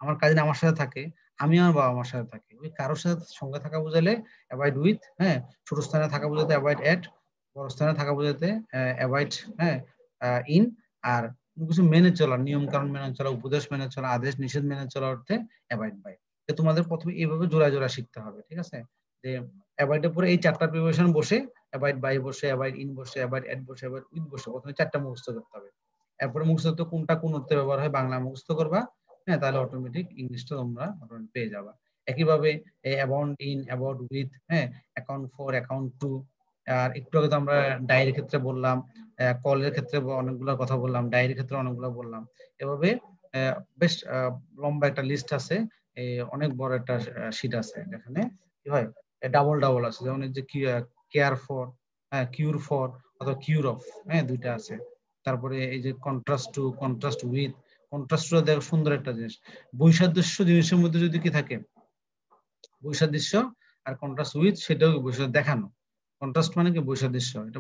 আমার কাজিন আমার সাথে থাকে, আমি আমার বাবা মার সাথে থাকি। ওই কারোর সাথে সঙ্গে থাকা বোঝালে অ্যাভয়েড উইথ, হ্যাঁ, ছোট স্থানে থাকা বোঝাতে অ্যাভয়েড এট, বড় স্থানে থাকা বোঝাতে অ্যাভয়েড, হ্যাঁ, ইন। আর কোনো কিছু মেনে চলা, নিয়ম কানুন মেনে চলা, উপদেশ মেনে চলা, আদেশ নিষেধ মেনে চলা অর্থে অ্যাভয়েড বাই। তোমাদের প্রথমে এইভাবে জোড়া জোড়া শিখতে হবে, ঠিক আছে। যে অ্যাভয়েডের পরে এই চারটা প্রিপারেশন বসে, অ্যাভয়েড বাই বসে, অ্যাভয়েড ইন বসে, অ্যাভয়েড এট বসে, অ্যাভয়েড উইথ বসে, প্রথমে চারটা মুখস্থ করতে হবে। এরপরে মুখস্থ তো কোনটা কোন অর্থে ব্যবহার হয় বাংলা মুখস্থ করবা, হ্যাঁ, তাহলে অটোমেটিক ইংলিশটা তোমরা পেয়ে যাবা। একইভাবে অ্যাবাউন্ট ইন, অ্যাবাউট উইথ, হ্যাঁ, অ্যাকাউন্ট ফর, অ্যাকাউন্ট টু। আর একটু আগে তো আমরা ডায়েরির ক্ষেত্রে বললাম, কলের ক্ষেত্রে অনেকগুলো কথা বললাম, ডায়েরির ক্ষেত্রে অনেকগুলো বললাম। এভাবে বেশ লম্বা একটা লিস্ট আছে, অনেক বড় একটা শীট আছে, এখানে কি হয়, ডাবল ডাবল আছে। যেমন এই যে কেয়ার ফর, হ্যাঁ, কিউর ফর, অথবা কিউর অফ, হ্যাঁ, দুইটা আছে। তারপরে এই যে contrast two, contrast with. Contrast two দেখো সুন্দর একটা জিনিস, বৈসাদৃশ্য জিনিসের মধ্যে যদি কি থাকে, বৈসাদৃশ্য, আর কন্ট্রাস্ট উইথ সেটাও বৈসাদৃশ্য দেখানো। কন্ট্রাস্ট মানে কি, বৈসাদৃশ্য, এটা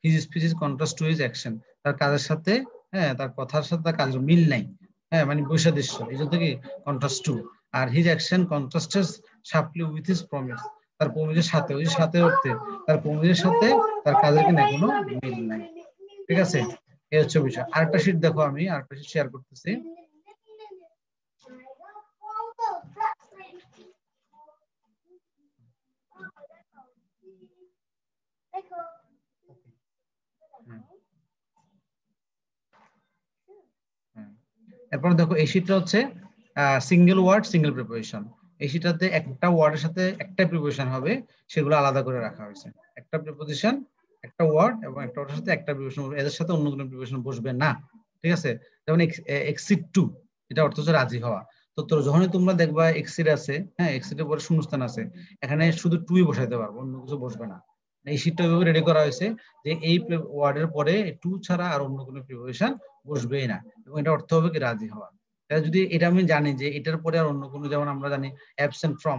his speech contrast to his action, তার কাজের সাথে, হ্যাঁ, তার কথার সাথে তার কাজের মিল নাই, হ্যাঁ, মানে বৈসাদৃশ্য, এই জন্য কি কন্ট্রাস্ট টু। আর his action contrasted sharply with his promise, তার প্রমিসের সাথে, ওই সাথে অর্থে তার প্রমিসের সাথে তার কাজের কিনা কোনো মিল নাই, ঠিক আছে। এই হচ্ছে বিষয়। আরেকটা শীট দেখো, আমি আরেকটা শীট শেয়ার করতেছি। এরপর দেখো এই শীটটা হচ্ছে সিঙ্গেল ওয়ার্ড সিঙ্গেল প্রিপোজিশন। এই শীটটাতে একটা ওয়ার্ডের সাথে একটা প্রিপোজিশন হবে, সেগুলো আলাদা করে রাখা হয়েছে। একটা প্রিপোজিশন একটা ওয়ার্ড এবং একটা ওয়ার্ডের সাথে একটা প্রিপোজিশন, এদের সাথে অন্য কোনো প্রিপোজিশন বসবে না, ঠিক আছে? যেমন এক্সিড টু, এটা অর্থ হচ্ছে রাজি হওয়া। তো যখনই তোমরা দেখবা এক্সিড আছে, হ্যাঁ, এক্সিডের পরে শূন্যস্থান আছে, এখানে শুধু টুই বসাইতে পারবো, অন্য কিছু বসবে না। এই শীটটা ওইভাবে রেডি করা হয়েছে যে এই ওয়ার্ডের পরে টু ছাড়া আর অন্য কোনো প্রিপোজিশন বসবেই না, এবং এটা অর্থ হবে কি রাজি হওয়া। তাহলে যদি এটা আমি জানি যে এটার পরে আর অন্য কোনো, যেমন আমরা জানি অ্যাবসেন্ট ফ্রম,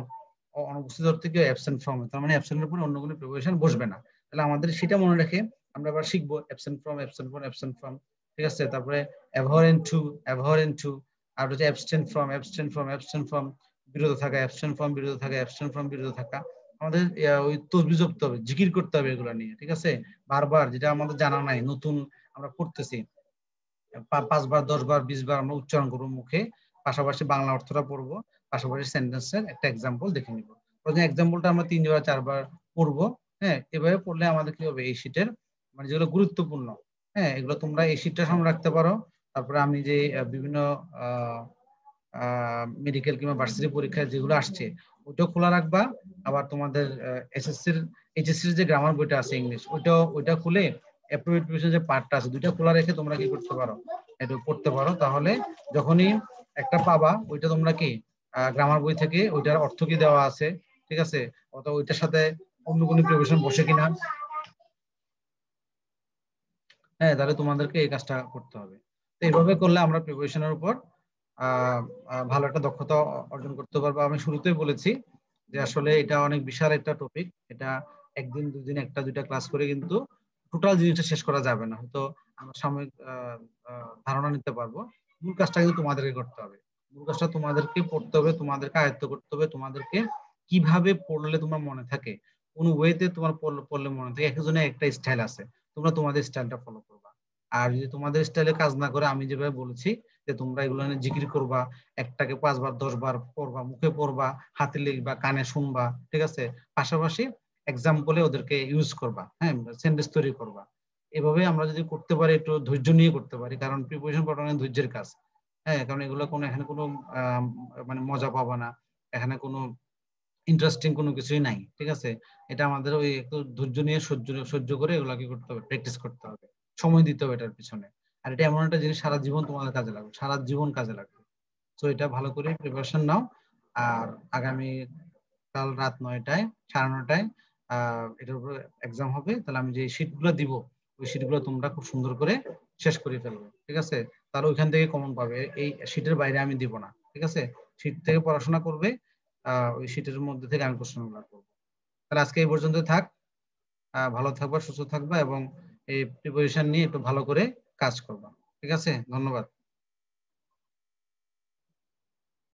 অনুপস্থিত অর্থে কি অ্যাবসেন্ট ফ্রম, তার মানে অ্যাবসেন্টের পরে অন্য কোনো প্রিপোজিশন বসবে না। তাহলে আমাদের সেটা মনে রেখে আমরা এবার শিখবো absent from, absent from, absent from, ঠিক আছে? তারপরে অ্যাবহরেন্ট টু, অ্যাবহরেন্ট টু, আর হচ্ছে অ্যাবস্টেন্ট ফ্রম, অ্যাবস্টেন্ট ফ্রম, অ্যাবস্টেন্ট ফ্রম, বিরত থাকা, অ্যাবস্টেন্ট ফ্রম বিরত থাকা, অ্যাবস্টেন্ট ফ্রম বিরত থাকা। আমাদের ওই তসবিহ জপতে হবে, জিকির করতে হবে এগুলো নিয়ে, ঠিক আছে? বারবার, যেটা আমাদের জানা নাই, নতুন আমরা পড়তেছি, 5 বার 10 বার 20 বার আমরা উচ্চারণ করবো মুখে, পাশাপাশি বাংলা অর্থটা পড়বো, পাশাপাশি সেন্টেন্সের একটা এক্সাম্পল দেখে নিব। প্রথমে এক্সাম্পলটা আমরা 3 বার 4 বার পড়বো। হ্যাঁ, এভাবে পড়লে আমাদের কি হবে, এই শীটের মানে যেগুলো গুরুত্বপূর্ণ, হ্যাঁ, এগুলো তোমরা এই শীটটা সামনে রাখতে পারো। তারপরে আমি যে বিভিন্ন মেডিকেল কিংবা ভার্সিটি পরীক্ষায় যেগুলো আসছে ওইটাও খোলা রাখবা। আবার তোমাদের এসএসসির এইচএসসির যে গ্রামার বইটা আছে ইংলিশ, ওইটা খুলে অ্যাপ্রোপ্রিয়েট প্রিপোজিশন যে পার্টটা আছে দুইটা খোলা রেখে তোমরা কি করতে পারো, এটা পড়তে পারো। তাহলে যখনই একটা পাবা, ওইটা তোমরা কি গ্রামার বই থেকে ওইটার অর্থ কি দেওয়া আছে, ঠিক আছে, অথবা ওইটার সাথে অন্য কোনো প্রিপোজিশন বসে কিনা, হ্যাঁ, তাহলে তোমাদেরকে এই কাজটা করতে হবে। তো এইভাবে করলে আমরা প্রিপারেশনের উপর ভালো একটা দক্ষতা অর্জন করতে পারবো। আমি শুরুতেই বলেছি যে আসলে এটা অনেক বিশাল একটা টপিক, এটা একদিন দুদিন একটা দুইটা ক্লাস করে কিন্তু টোটাল জিনিসটা শেষ করা যাবে না। হয়তো আমরা সাময়িক ধারণা নিতে পারবো, মূল কাজটা কিন্তু তোমাদেরকে করতে হবে। মূল কাজটা তোমাদেরকে পড়তে হবে, তোমাদেরকে আয়ত্ত করতে হবে, তোমাদেরকে কিভাবে পড়লে তোমার মনে থাকে, কোন ওয়েতে তোমার পড়লে মনে থাকে। একজনের একটা স্টাইল আছে, তোমরা তোমাদের স্টাইলটা ফলো করবা। আর যদি তোমাদের স্টাইলে কাজ না করে, আমি যেভাবে বলেছি যে তোমরা এগুলো নিয়ে জিকির করবা, একটাকে 5 বার 10 বার পড়বা, মুখে পড়বা, হাতে লিখবা, কানে শুনবা, ঠিক আছে? পাশাপাশি এক্সাম্পলে ওদেরকে ইউজ করবা, হ্যাঁ, সেন্টেন্স তৈরি করবা। এভাবে আমরা যদি করতে পারি, একটু ধৈর্য নিয়ে করতে পারি, কারণ প্রিপারেশন পড়ানো ধৈর্যের কাজ। হ্যাঁ, কারণ এগুলো কোনো, এখানে কোনো মানে মজা পাবা না, এখানে কোনো ইন্টারেস্টিং কোনো কিছুই নাই, ঠিক আছে? এটা আমাদের ওই একটু ধৈর্য নিয়ে সহ্য সহ্য করে এগুলা কি করতে হবে, প্র্যাকটিস করতে হবে, সময় দিতে হবে এটার পিছনে। আর এটা এমন একটা জিনিস সারা জীবন তোমাদের কাজে লাগবে, সারা জীবন কাজে লাগবে। তো এটা ভালো করে প্রিপারেশন নাও। আর আগামী কাল রাত 9টায়, 9:30টায় এটার উপর এক্সাম হবে। তাহলে আমি যে শীট গুলো দিব, ওই শীট গুলো তোমরা খুব সুন্দর করে শেষ করে ফেলবে, ঠিক আছে? তাহলে ওইখান থেকে কমন পাবে, এই শীটের বাইরে আমি দিব না, ঠিক আছে? শীট থেকে পড়াশোনা করবে, ওই শীটের মধ্যে থেকে আমি প্রশ্নগুলো করবো। তাহলে আজকে এই পর্যন্ত থাক। ভালো থাকবা, সুস্থ থাকবা, এবং এই প্রিপারেশন নিয়ে একটু ভালো করে কাজ করবা, ঠিক আছে? ধন্যবাদ।